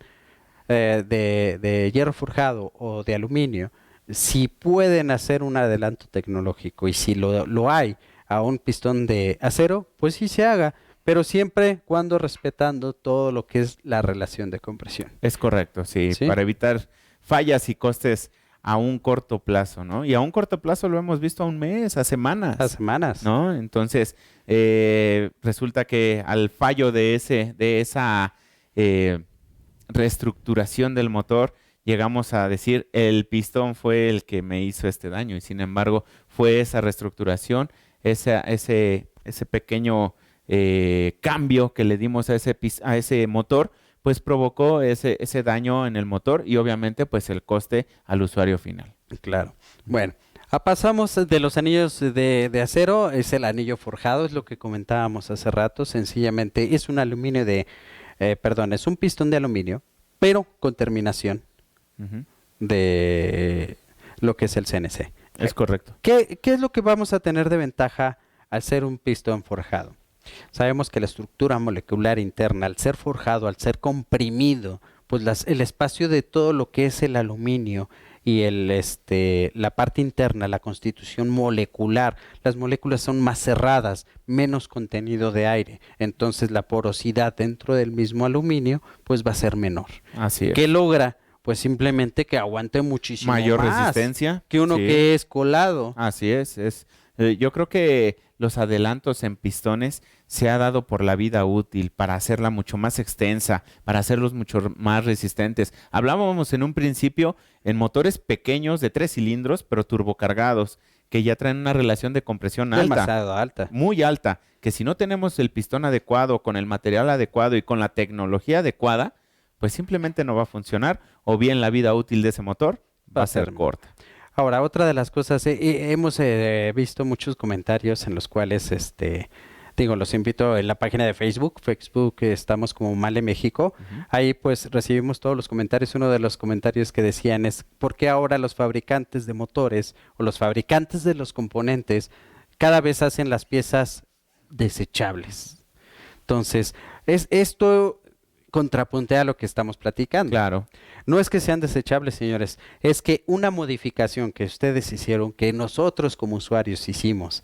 de hierro forjado o de aluminio, si pueden hacer un adelanto tecnológico y si lo hay a un pistón de acero, pues sí se haga, pero siempre cuando respetando todo lo que es la relación de compresión. Es correcto, sí, ¿Sí? para evitar fallas y costes a un corto plazo, ¿no? Y a un corto plazo lo hemos visto a un mes, a semanas. A semanas. ¿No? Entonces, resulta que al fallo de esa reestructuración del motor, llegamos a decir, el pistón fue el que me hizo este daño, y sin embargo, fue esa reestructuración, ese pequeño cambio que le dimos a ese motor, pues provocó ese daño en el motor y obviamente pues el coste al usuario final. Claro. Bueno, pasamos de los anillos de acero, es el anillo forjado, es lo que comentábamos hace rato, sencillamente es un aluminio es un pistón de aluminio, pero con terminación Ujú. de lo que es el CNC. Es correcto. ¿Qué es lo que vamos a tener de ventaja al ser un pistón forjado? Sabemos que la estructura molecular interna, al ser forjado, al ser comprimido, pues el espacio de todo lo que es el aluminio y la parte interna, la constitución molecular, las moléculas son más cerradas, menos contenido de aire. Entonces la porosidad dentro del mismo aluminio pues va a ser menor. Así es. ¿Qué logra? Pues simplemente que aguante muchísimo Mayor más resistencia. que uno Sí. que es colado. Así es. Yo creo que los adelantos en pistones se ha dado por la vida útil para hacerla mucho más extensa, para hacerlos mucho más resistentes. Hablábamos en un principio en motores pequeños de 3 cilindros, pero turbocargados, que ya traen una relación de compresión alta, Demasiado alta. muy alta, que si no tenemos el pistón adecuado, con el material adecuado y con la tecnología adecuada, pues simplemente no va a funcionar, o bien la vida útil de ese motor va a ser corta. Ahora, otra de las cosas, hemos visto muchos comentarios en los cuales, los invito en la página de Facebook, estamos como Male México, ahí pues recibimos todos los comentarios. Uno de los comentarios que decían es, ¿por qué ahora los fabricantes de motores o los fabricantes de los componentes cada vez hacen las piezas desechables? Entonces, esto contrapuntea lo que estamos platicando. Claro. No es que sean desechables, señores, es que una modificación que ustedes hicieron, que nosotros como usuarios hicimos,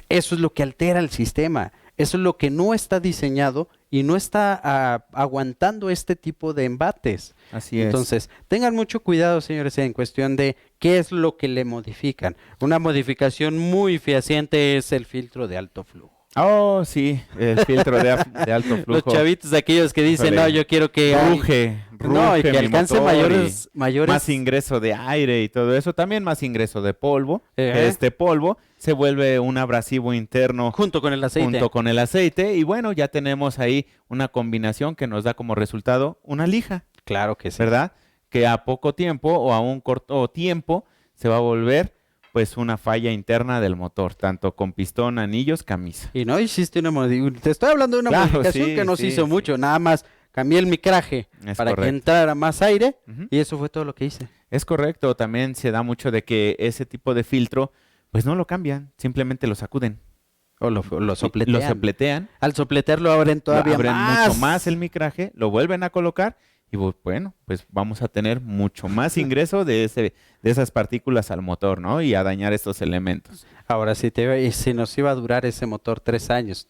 eso es lo que altera el sistema. Eso es lo que no está diseñado y no está aguantando este tipo de embates. Así es. Entonces, tengan mucho cuidado, señores, en cuestión de qué es lo que le modifican. Una modificación muy fehaciente es el filtro de alto flujo. Oh, sí, el filtro de alto flujo. Los chavitos aquellos que dicen, Híjole, no, yo quiero que ruge no, y que mi alcance motor mayores, y mayores. más ingreso de aire y todo eso, también más ingreso de polvo. Ajá. Este polvo se vuelve un abrasivo interno Junto con el aceite. junto con el aceite y bueno, ya tenemos ahí una combinación que nos da como resultado una lija, Claro que sí. ¿verdad? Que a poco tiempo o a un corto tiempo se va a volver pues una falla interna del motor, tanto con pistón, anillos, camisa. Y no hiciste una modificación. Te estoy hablando de una Claro, modificación sí, que no se sí, hizo sí. mucho. Nada más cambié el micraje Es para que correcto. entrara más aire Ujú. y eso fue todo lo que hice. Es correcto, también se da mucho de que ese tipo de filtro pues no lo cambian, simplemente lo sacuden. O lo Lo sopletean. sopletean, Al sopletear lo abren todavía abren más. mucho más el micraje, lo vuelven a colocar y bueno, pues vamos a tener mucho más ingreso de esas partículas al motor, ¿no? Y a dañar estos elementos. Ahora, si nos iba a durar ese motor 3 años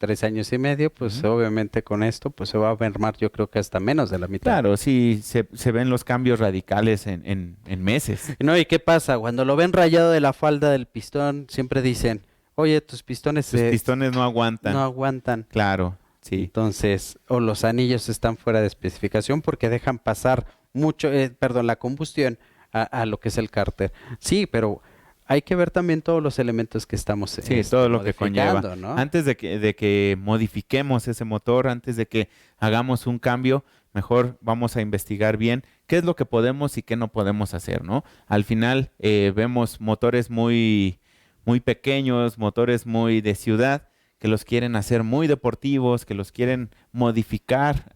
y medio, pues obviamente con esto pues se va a mermar yo creo que hasta menos de la mitad. Claro, sí, se ven los cambios radicales en meses. No, ¿y qué pasa? Cuando lo ven rayado de la falda del pistón, siempre dicen, oye, tus pistones Sus pistones no aguantan. no aguantan. Claro, sí. Entonces, o los anillos están fuera de especificación porque dejan pasar mucho, la combustión a lo que es el cárter. Sí, pero hay que ver también todos los elementos que estamos Sí, todo lo que conlleva. modificando, ¿no? Antes de que modifiquemos ese motor, antes de que hagamos un cambio, mejor vamos a investigar bien qué es lo que podemos y qué no podemos hacer, ¿no? Al final vemos motores muy, muy pequeños, motores muy de ciudad, que los quieren hacer muy deportivos, que los quieren modificar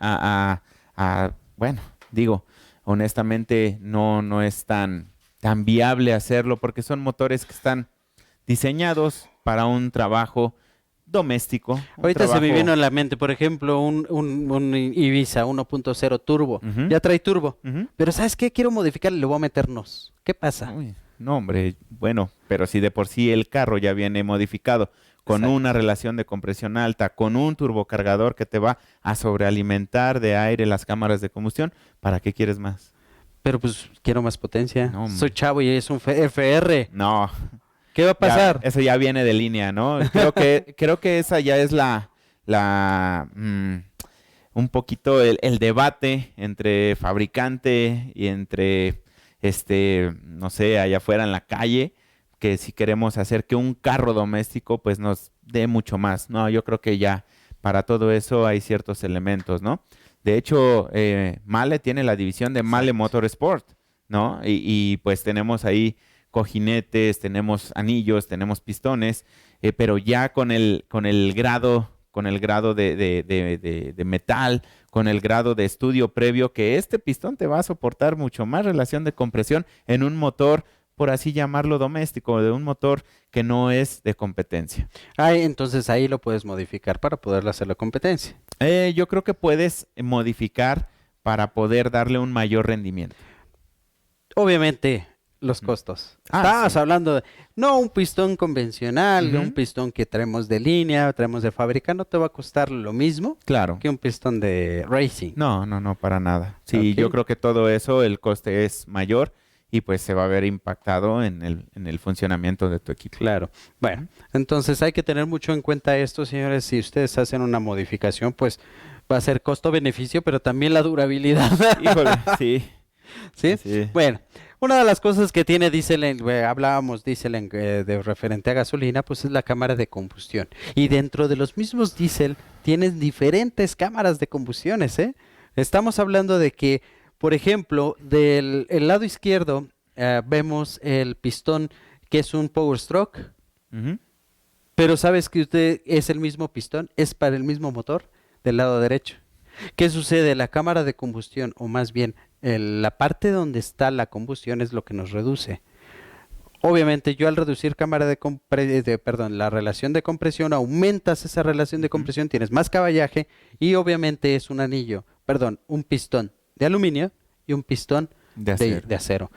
bueno, digo, honestamente no es tan viable hacerlo porque son motores que están diseñados para un trabajo doméstico. Ahorita se me vino a la mente, por ejemplo, un Ibiza 1.0 turbo. Ujú. Ya trae turbo. Ujú. Pero ¿sabes qué? Quiero modificarle, le voy a meter NOS. ¿Qué pasa? Uy, no, hombre, bueno, pero si de por sí el carro ya viene modificado con Exacto. una relación de compresión alta, con un turbocargador que te va a sobrealimentar de aire las cámaras de combustión, ¿para qué quieres más? Pero pues quiero más potencia. No, hombre. Soy chavo y es un FR. No, ¿Qué va a ya, pasar? eso ya viene de línea, ¿no? Creo que esa ya es un poquito el debate entre fabricante y entre, no sé, allá afuera en la calle, que si queremos hacer que un carro doméstico pues nos dé mucho más. No, yo creo que ya para todo eso hay ciertos elementos, ¿no? De hecho, Mahle tiene la división de Mahle Motorsport, ¿no? Y pues tenemos ahí cojinetes, tenemos anillos, tenemos pistones, pero ya con el grado de metal, con el grado de estudio previo, que este pistón te va a soportar mucho más relación de compresión en un motor, por así llamarlo, doméstico, de un motor que no es de competencia. Entonces ahí lo puedes modificar para poderle hacer la competencia. Yo creo que puedes modificar para poder darle un mayor rendimiento. Obviamente, los costos. Estábamos sí. hablando de, no un pistón convencional, Ujú. un pistón que traemos de línea, traemos de fábrica, no te va a costar lo mismo Claro. que un pistón de racing. No, para nada. Sí, Ok. yo creo que todo eso, el coste es mayor y pues se va a ver impactado en el funcionamiento de tu equipo. Claro. Bueno, entonces hay que tener mucho en cuenta esto, señores. Si ustedes hacen una modificación, pues va a ser costo-beneficio, pero también la durabilidad. Híjole, sí. ¿Sí? Sí. Bueno, una de las cosas que tiene diésel, hablábamos diésel de referente a gasolina, pues es la cámara de combustión. Y dentro de los mismos diésel tienes diferentes cámaras de combustiones, ¿eh? Estamos hablando de que, por ejemplo, del el lado izquierdo vemos el pistón que es un Power Stroke, Ujú. pero ¿sabes que usted es el mismo pistón? Es para el mismo motor del lado derecho. ¿Qué sucede? La cámara de combustión, o más bien la parte donde está la combustión es lo que nos reduce. Obviamente yo al reducir la relación de compresión, aumentas esa relación de compresión, tienes más caballaje y obviamente es un pistón de aluminio y un pistón De acero. de acero.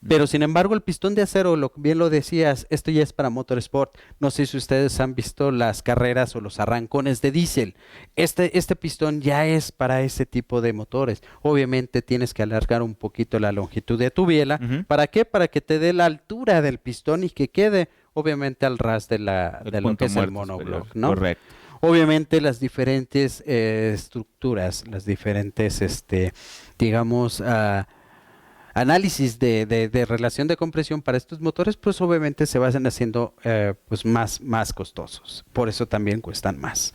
Pero sin embargo, el pistón de acero, bien lo decías, esto ya es para motorsport. No sé si ustedes han visto las carreras o los arrancones de diésel. Este pistón ya es para ese tipo de motores. Obviamente tienes que alargar un poquito la longitud de tu biela. Ujú. ¿Para qué? Para que te dé la altura del pistón y que quede, obviamente, al ras de El lo punto que es el muerto monoblock, superior. ¿no? Correcto. Obviamente las diferentes estructuras, las diferentes, digamos, análisis de relación de compresión para estos motores, pues obviamente se van haciendo pues más costosos. Por eso también cuestan más.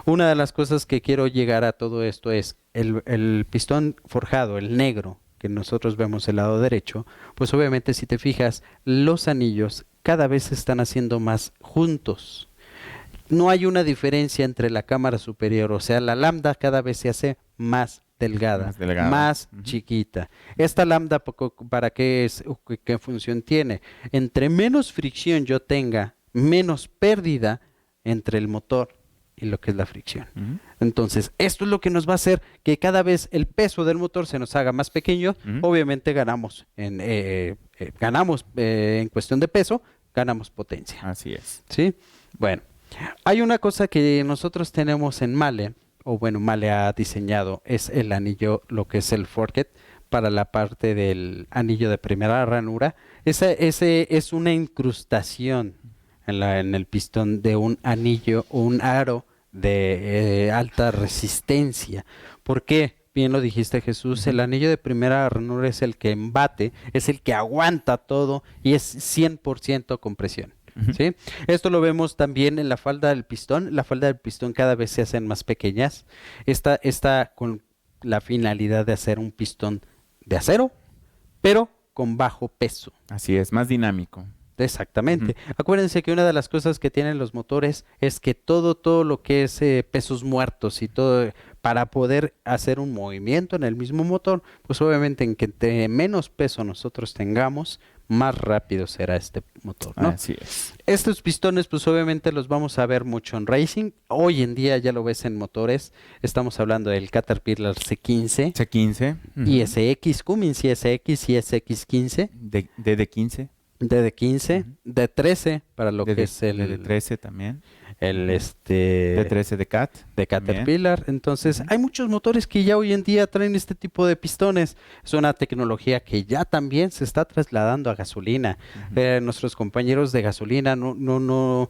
Una de las cosas que quiero llegar a todo esto es el pistón forjado, el negro, que nosotros vemos el lado derecho, pues obviamente si te fijas, los anillos cada vez se están haciendo más juntos. No hay una diferencia entre la cámara superior, o sea, la lambda cada vez se hace más delgada, Más delgada. más Ujú. chiquita. Esta lambda, ¿para qué es? ¿O qué función tiene? Entre menos fricción yo tenga, menos pérdida entre el motor y lo que es la fricción. Ujú. Entonces, esto es lo que nos va a hacer que cada vez el peso del motor se nos haga más pequeño. Ujú. Obviamente ganamos en cuestión de peso, ganamos potencia. Así es. ¿Sí? Bueno, hay una cosa que nosotros tenemos en Male, o bueno, Male ha diseñado, es el anillo, lo que es el forket, para la parte del anillo de primera ranura. Ese es una incrustación en el pistón de un anillo o un aro de alta resistencia. ¿Por qué? Bien lo dijiste, Jesús, el anillo de primera ranura es el que embate, es el que aguanta todo y es 100% compresión. Ujú. ¿Sí? Esto lo vemos también en la falda del pistón. La falda del pistón cada vez se hacen más pequeñas. Esta con la finalidad de hacer un pistón de acero, pero con bajo peso. Así es, más dinámico. Exactamente. Acuérdense que una de las cosas que tienen los motores es que todo lo que es pesos muertos y todo, para poder hacer un movimiento en el mismo motor, pues obviamente en que entre menos peso nosotros tengamos, más rápido será este motor, ¿no? Así es. Estos pistones, pues obviamente los vamos a ver mucho en racing. Hoy en día ya lo ves en motores. Estamos hablando del Caterpillar C15, C15. Ujú. ISX, Cummins ISX y SX15, DD15. DD15, D13 para lo que es el DD13 también. D13 D13 de CAT. de Caterpillar. Entonces, hay muchos motores que ya hoy en día traen este tipo de pistones. Es una tecnología que ya también se está trasladando a gasolina. Nuestros compañeros de gasolina no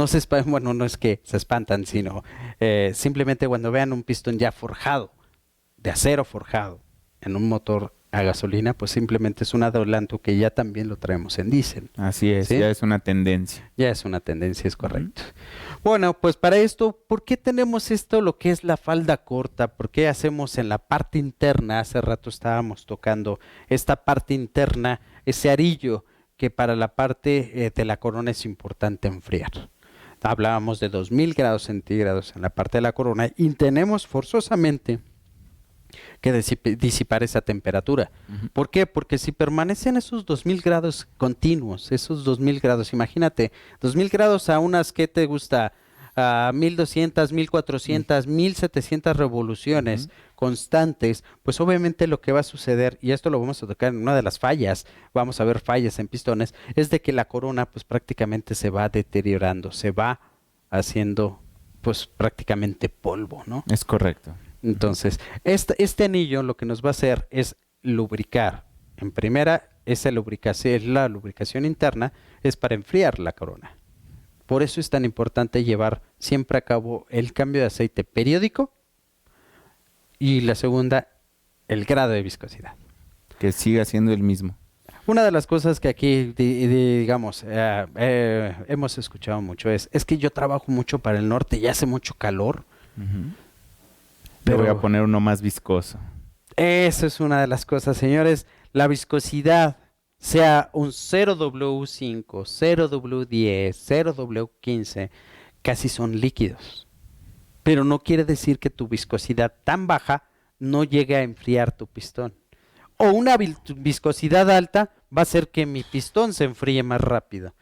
se espantan, bueno, no es que se espantan, sino simplemente cuando vean un pistón ya forjado, de acero forjado, en un motor a gasolina, pues simplemente es un adelanto que ya también lo traemos en diésel. Así es, ¿Sí? ya es una tendencia. Ya es una tendencia, es correcto. Bueno, pues para esto, ¿por qué tenemos esto, lo que es la falda corta? ¿Por qué hacemos en la parte interna? Hace rato estábamos tocando esta parte interna, ese arillo que para la parte de la corona es importante enfriar. Hablábamos de 2000 grados centígrados en la parte de la corona y tenemos forzosamente que disipar esa temperatura. ¿Por qué? Porque si permanecen esos 2000 grados continuos, esos 2000 grados, imagínate, 2000 grados a unas, ¿qué te gusta? A 1200, 1400, 1700 revoluciones constantes, pues obviamente lo que va a suceder, y esto lo vamos a tocar en una de las fallas, vamos a ver fallas en pistones, es de que la corona pues prácticamente se va deteriorando, se va haciendo pues prácticamente polvo, ¿no? Es correcto. Entonces, este anillo lo que nos va a hacer es lubricar. En primera, la lubricación interna es para enfriar la corona. Por eso es tan importante llevar siempre a cabo el cambio de aceite periódico y la segunda, el grado de viscosidad. Que siga siendo el mismo. Una de las cosas que aquí, digamos, hemos escuchado mucho es que yo trabajo mucho para el norte y hace mucho calor. Le voy Pero- a poner uno más viscoso. Esa es una de las cosas, señores. La viscosidad, sea un 0W5, 0W10, 0W15, casi son líquidos. Pero no quiere decir que tu viscosidad tan baja no llegue a enfriar tu pistón. O una viscosidad alta va a hacer que mi pistón se enfríe más rápido.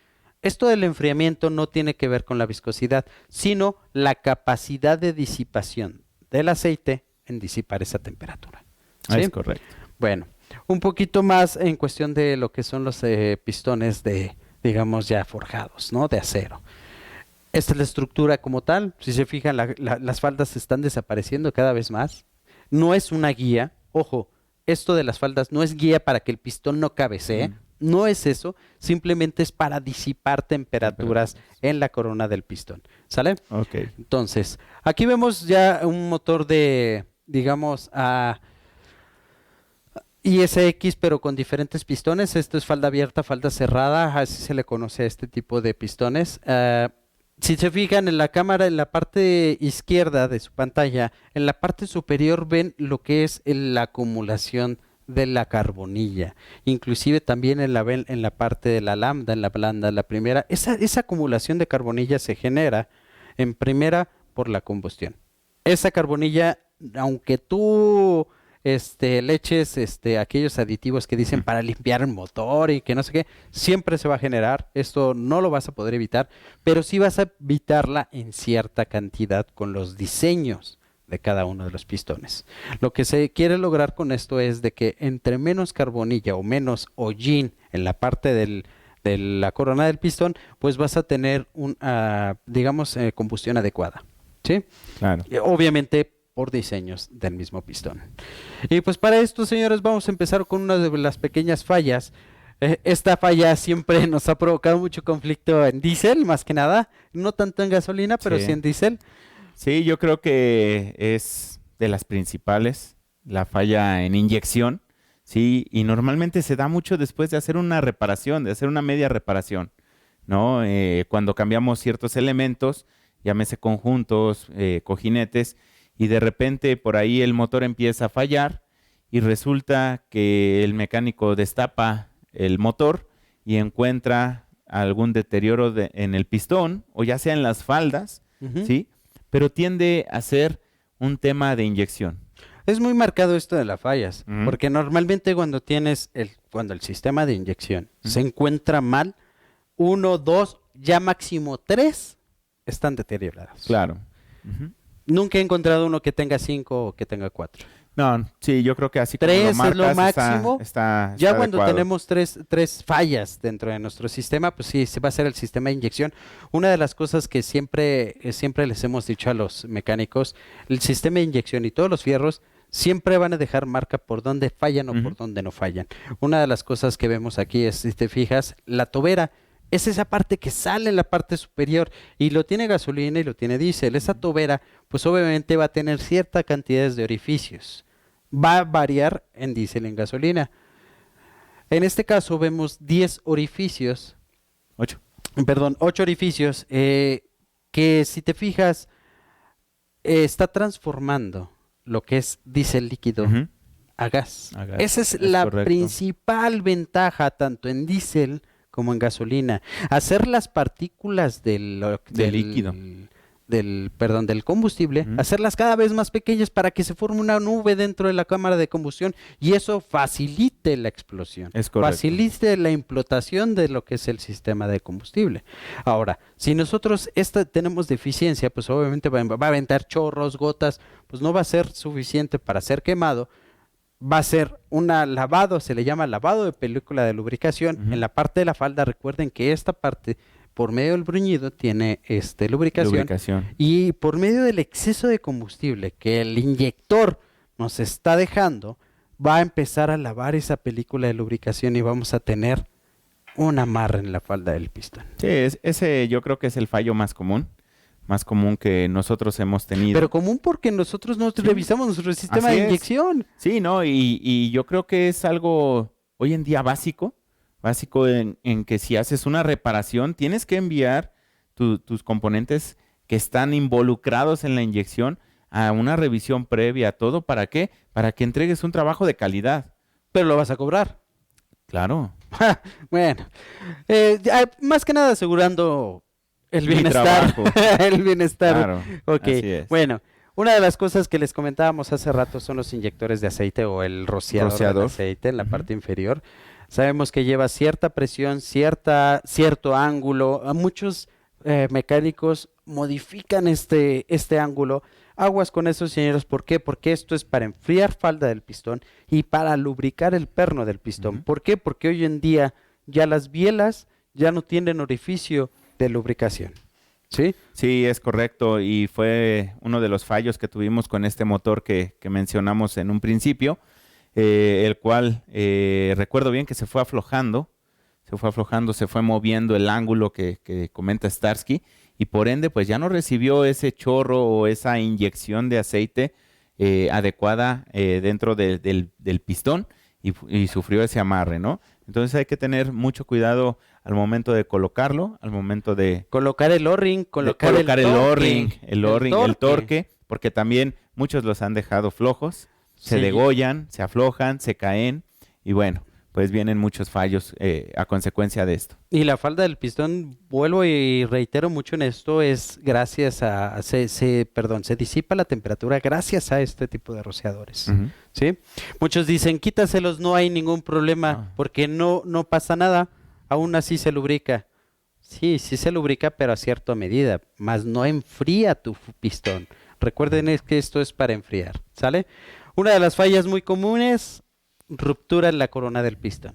Esto del enfriamiento no tiene que ver con la viscosidad, sino la capacidad de disipación del aceite en disipar esa temperatura. ¿Sí? Es correcto. Bueno, Un poquito más en cuestión de lo que son los pistones de, digamos, ya forjados, ¿no? De acero. Esta es la estructura como tal. Si se fijan, las faldas están desapareciendo cada vez más. No es una guía. Ojo, esto de las faldas no es guía para que el pistón no cabecee. No es eso. Simplemente es para disipar temperaturas en la corona del pistón. ¿Sale? Ok. Entonces, aquí vemos ya un motor de, digamos, ISX, pero con diferentes pistones. Esto es falda abierta, falda cerrada. Así se le conoce a este tipo de pistones. Si se fijan en la cámara, en la parte izquierda de su pantalla, en la parte superior ven lo que es la acumulación de la carbonilla. Inclusive también ven en la parte de la lambda, en la blanda, la primera. Esa acumulación de carbonilla se genera en primera por la combustión. Esa carbonilla, aunque tú le eches aquellos aditivos que dicen para limpiar el motor y que no sé qué, siempre se va a generar. Esto no lo vas a poder evitar, pero sí vas a evitarla en cierta cantidad con los diseños de cada uno de los pistones. Lo que se quiere lograr con esto es de que entre menos carbonilla o menos hollín en la parte de la corona del pistón, pues vas a tener digamos, combustión adecuada. ¿Sí? Claro. Y obviamente por diseños del mismo pistón. Y pues para esto, señores, vamos a empezar con una de las pequeñas fallas. Esta falla siempre nos ha provocado mucho conflicto en diésel, más que nada. No tanto en gasolina, pero sí en diésel. Sí, yo creo que es de las principales, la falla en inyección, sí, y normalmente se da mucho después de hacer una reparación, de hacer una media reparación, ¿no? Cuando cambiamos ciertos elementos, llámese conjuntos, cojinetes, y de repente por ahí el motor empieza a fallar y resulta que el mecánico destapa el motor y encuentra algún deterioro en el pistón o ya sea en las faldas, ¿sí? Pero tiende a ser un tema de inyección. Es muy marcado esto de las fallas, porque normalmente cuando cuando el sistema de inyección se encuentra mal, 1, 2, ya máximo 3 están deteriorados. Claro. Nunca he encontrado uno que tenga 5 o que tenga 4. No, sí, yo creo que así como 3 lo marcas, es lo máximo. está Ya cuando adecuado. tenemos tres fallas dentro de nuestro sistema, pues sí, se va a hacer el sistema de inyección. Una de las cosas que siempre les hemos dicho a los mecánicos, el sistema de inyección y todos los fierros siempre van a dejar marca por donde fallan o por donde no fallan. Una de las cosas que vemos aquí es, si te fijas, la tobera es esa parte que sale en la parte superior y lo tiene gasolina y lo tiene diésel. Esa tobera, pues obviamente va a tener cierta cantidad de orificios. Va a variar en diésel y en gasolina. En este caso vemos 10 orificios. 8. Perdón, 8 orificios que si te fijas está transformando lo que es diésel líquido a gas. Esa es la correcto. principal ventaja tanto en diésel como en gasolina. Hacer las partículas del líquido. del combustible, hacerlas cada vez más pequeñas para que se forme una nube dentro de la cámara de combustión y eso facilite la explosión. Es correcto. Facilite la implotación de lo que es el sistema de combustible. Ahora, si nosotros tenemos deficiencia, pues obviamente va a aventar chorros, gotas, pues no va a ser suficiente para ser quemado. Va a ser lavado, se le llama lavado de película de lubricación. En la parte de la falda, recuerden que esta parte, por medio del bruñido, tiene lubricación. Y por medio del exceso de combustible que el inyector nos está dejando, va a empezar a lavar esa película de lubricación y vamos a tener un amarre en la falda del pistón. Sí, ese yo creo que es el fallo más común que nosotros hemos tenido. Pero común porque nosotros no revisamos nuestro sistema de inyección. Sí, ¿no? Y yo creo que es algo hoy en día básico en que si haces una reparación, tienes que enviar tus componentes que están involucrados en la inyección a una revisión previa, todo, ¿para qué? Para que entregues un trabajo de calidad. Pero lo vas a cobrar. Claro. Bueno, más que nada asegurando el bienestar. El bienestar. Claro, ok, así es. Bueno, una de las cosas que les comentábamos hace rato son los inyectores de aceite o el rociador de aceite en la parte inferior. Sabemos que lleva cierta presión, cierto ángulo. Muchos mecánicos modifican este ángulo Aguas con eso, señores. ¿Por qué? Porque esto es para enfriar falda del pistón y para lubricar el perno del pistón. Ujú. ¿Por qué? Porque hoy en día ya las bielas ya no tienen orificio de lubricación. ¿Sí? Sí, es correcto. Y fue uno de los fallos que tuvimos con este motor que mencionamos en un principio, el cual recuerdo bien que se fue aflojando, se fue moviendo el ángulo que comenta Starsky, y por ende, pues ya no recibió ese chorro o esa inyección de aceite adecuada dentro del pistón y sufrió ese amarre, ¿no? Entonces hay que tener mucho cuidado al momento de colocarlo, al momento de Colocar el O-ring, colocar el O-ring, torque, el torque, porque también muchos los han dejado flojos, se Sí. degollan, se aflojan, se caen, y bueno, pues vienen muchos fallos a consecuencia de esto. Y la falda del pistón, vuelvo y reitero mucho en esto, es gracias a, se disipa la temperatura gracias a este tipo de rociadores, Ujú. ¿sí? Muchos dicen, quítaselos, no hay ningún problema, Ah. porque no pasa nada, aún así se lubrica. Sí, sí se lubrica, pero a cierta medida, más no enfría tu pistón. Recuerden es que esto es para enfriar, ¿sale? Una de las fallas muy comunes, ruptura en la corona del pistón.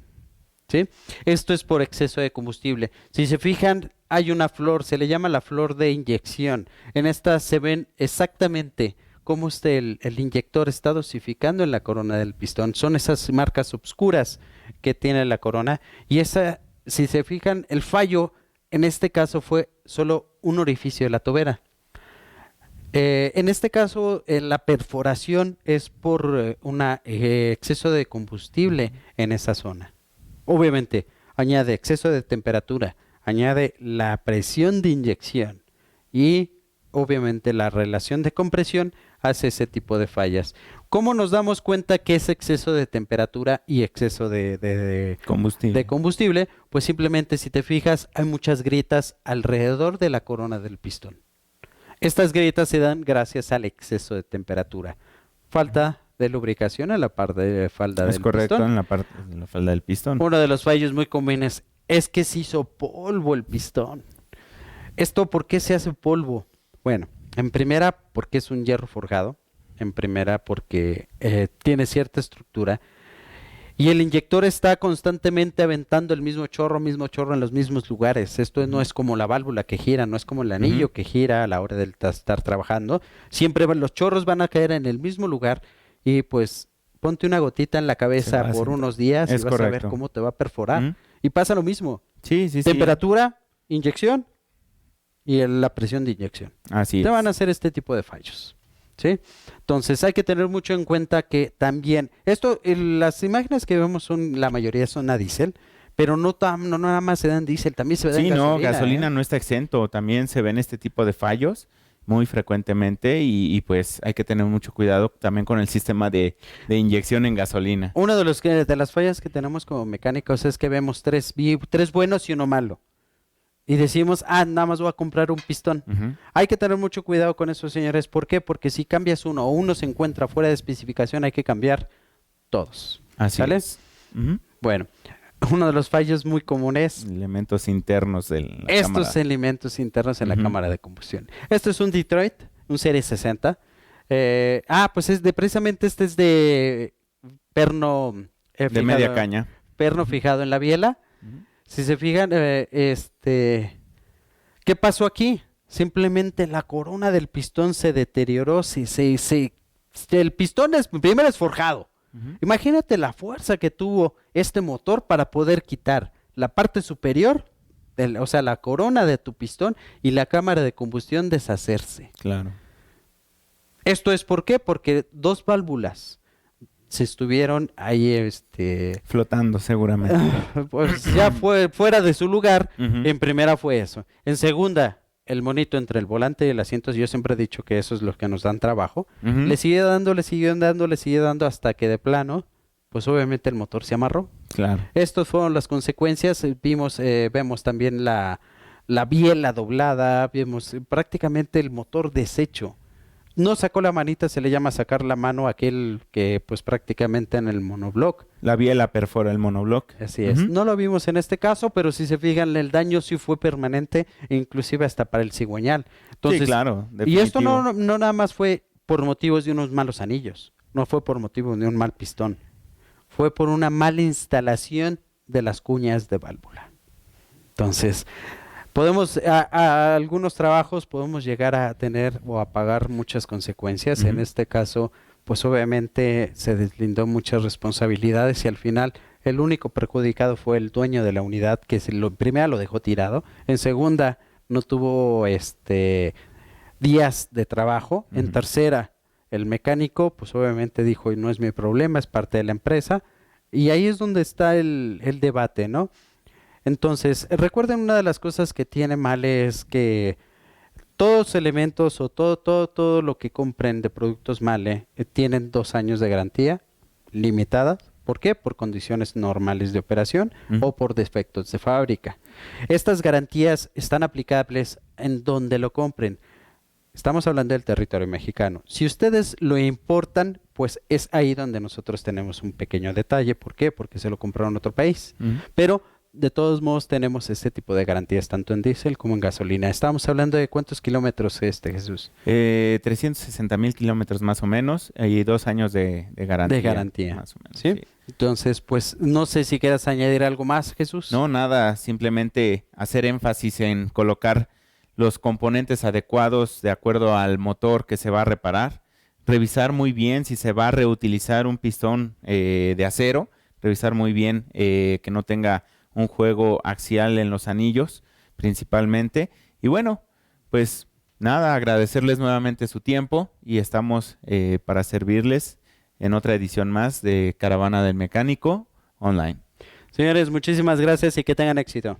¿Sí? Esto es por exceso de combustible. Si se fijan, hay una flor, se le llama la flor de inyección. En esta se ven exactamente cómo el inyector está dosificando en la corona del pistón. Son esas marcas obscuras que tiene la corona. Y esa, si se fijan, el fallo en este caso fue solo un orificio de la tobera. En este caso, la perforación es por un exceso de combustible en esa zona. Obviamente, añade exceso de temperatura, añade la presión de inyección y obviamente la relación de compresión hace ese tipo de fallas. ¿Cómo nos damos cuenta que es exceso de temperatura y exceso de Combustible. combustible? Pues simplemente si te fijas, hay muchas grietas alrededor de la corona del pistón. Estas grietas se dan gracias al exceso de temperatura. Falta de lubricación en la parte de falda Es del correcto, pistón. en la parte de la falda del pistón. Uno de los fallos muy comunes es que se hizo polvo el pistón. ¿Esto por qué se hace polvo? Bueno, en primera porque es un hierro forjado, en primera porque tiene cierta estructura y el inyector está constantemente aventando el mismo chorro en los mismos lugares. Esto no es como la válvula que gira, no es como el anillo que gira a la hora de estar trabajando. Siempre los chorros van a caer en el mismo lugar y pues ponte una gotita en la Se cabeza va a por sentar. unos días y Es vas a ver correcto. cómo te va a perforar. Ujú. Y pasa lo mismo. Sí, sí, sí. Temperatura, inyección y la presión de inyección. Así Te es. van a hacer este tipo de fallos. ¿Sí? Entonces hay que tener mucho en cuenta que también, las imágenes que vemos la mayoría son a diésel, pero no nada más se dan diésel, también se dan Sí, no, gasolina. gasolina ¿eh? no está exento. También se ven este tipo de fallos muy frecuentemente y pues hay que tener mucho cuidado también con el sistema de inyección en gasolina. Uno de las fallas que tenemos como mecánicos es que vemos tres buenos y uno malo. Y decimos, nada más voy a comprar un pistón. Ujú. Hay que tener mucho cuidado con eso, señores. ¿Por qué? Porque si cambias uno o uno se encuentra fuera de especificación, hay que cambiar todos. Así ¿Sale? es. Ujú. Bueno, uno de los fallos muy comunes, Elementos internos de la estos cámara. elementos internos en la Ujú. cámara de combustión. Esto es un Detroit, un Serie 60. Pues precisamente este es de perno De media caña. perno fijado en la biela. Ujú. Si se fijan, ¿qué pasó aquí? Simplemente la corona del pistón se deterioró. El pistón primero es forjado. Ujú. Imagínate la fuerza que tuvo este motor para poder quitar la parte superior, o sea, la corona de tu pistón y la cámara de combustión deshacerse. Claro. ¿Esto es por qué? Porque dos válvulas se estuvieron ahí, Flotando seguramente. pues ya fue fuera de su lugar. Ujú. En primera fue eso. En segunda, el monito entre el volante y el asiento. Yo siempre he dicho que eso es lo que nos dan trabajo. Ujú. Le sigue dando, le sigue dando hasta que de plano, pues obviamente el motor se amarró. Claro. Estas fueron las consecuencias. Vemos también la biela doblada, vemos prácticamente el motor deshecho. No sacó la manita, se le llama sacar la mano a aquel que pues prácticamente en el monobloc. La biela perfora el monobloc. Así es. Ujú. No lo vimos en este caso, pero si se fijan, el daño sí fue permanente, e inclusive hasta para el cigüeñal. Entonces, Sí, claro. y esto definitivo. no nada más fue por motivos de unos malos anillos, no fue por motivo de un mal pistón, fue por una mala instalación de las cuñas de válvula. Entonces, a algunos trabajos podemos llegar a tener o a pagar muchas consecuencias. En este caso, pues obviamente se deslindó muchas responsabilidades y al final el único perjudicado fue el dueño de la unidad, que en primera lo dejó tirado, en segunda no tuvo días de trabajo, en tercera el mecánico pues obviamente dijo, no es mi problema, es parte de la empresa, y ahí es donde está el debate, ¿no? Entonces, recuerden, una de las cosas que tiene mal es que todos los elementos o todo lo que compren de productos Male tienen 2 años de garantía limitada. ¿Por qué? Por condiciones normales de operación o por defectos de fábrica. Estas garantías están aplicables en donde lo compren. Estamos hablando del territorio mexicano. Si ustedes lo importan, pues es ahí donde nosotros tenemos un pequeño detalle. ¿Por qué? Porque se lo compraron en otro país. Pero de todos modos tenemos este tipo de garantías tanto en diésel como en gasolina. Estamos hablando de ¿cuántos kilómetros Jesús? 360,000 kilómetros más o menos y 2 años de garantía. De garantía. Más o menos, ¿Sí? sí. Entonces, pues no sé si quieras añadir algo más, Jesús. No, nada, simplemente hacer énfasis en colocar los componentes adecuados de acuerdo al motor que se va a reparar, revisar muy bien si se va a reutilizar un pistón de acero, revisar muy bien que no tenga un juego axial en los anillos principalmente. Y bueno, pues nada, agradecerles nuevamente su tiempo y estamos para servirles en otra edición más de Caravana del Mecánico Online. Señores, muchísimas gracias y que tengan éxito.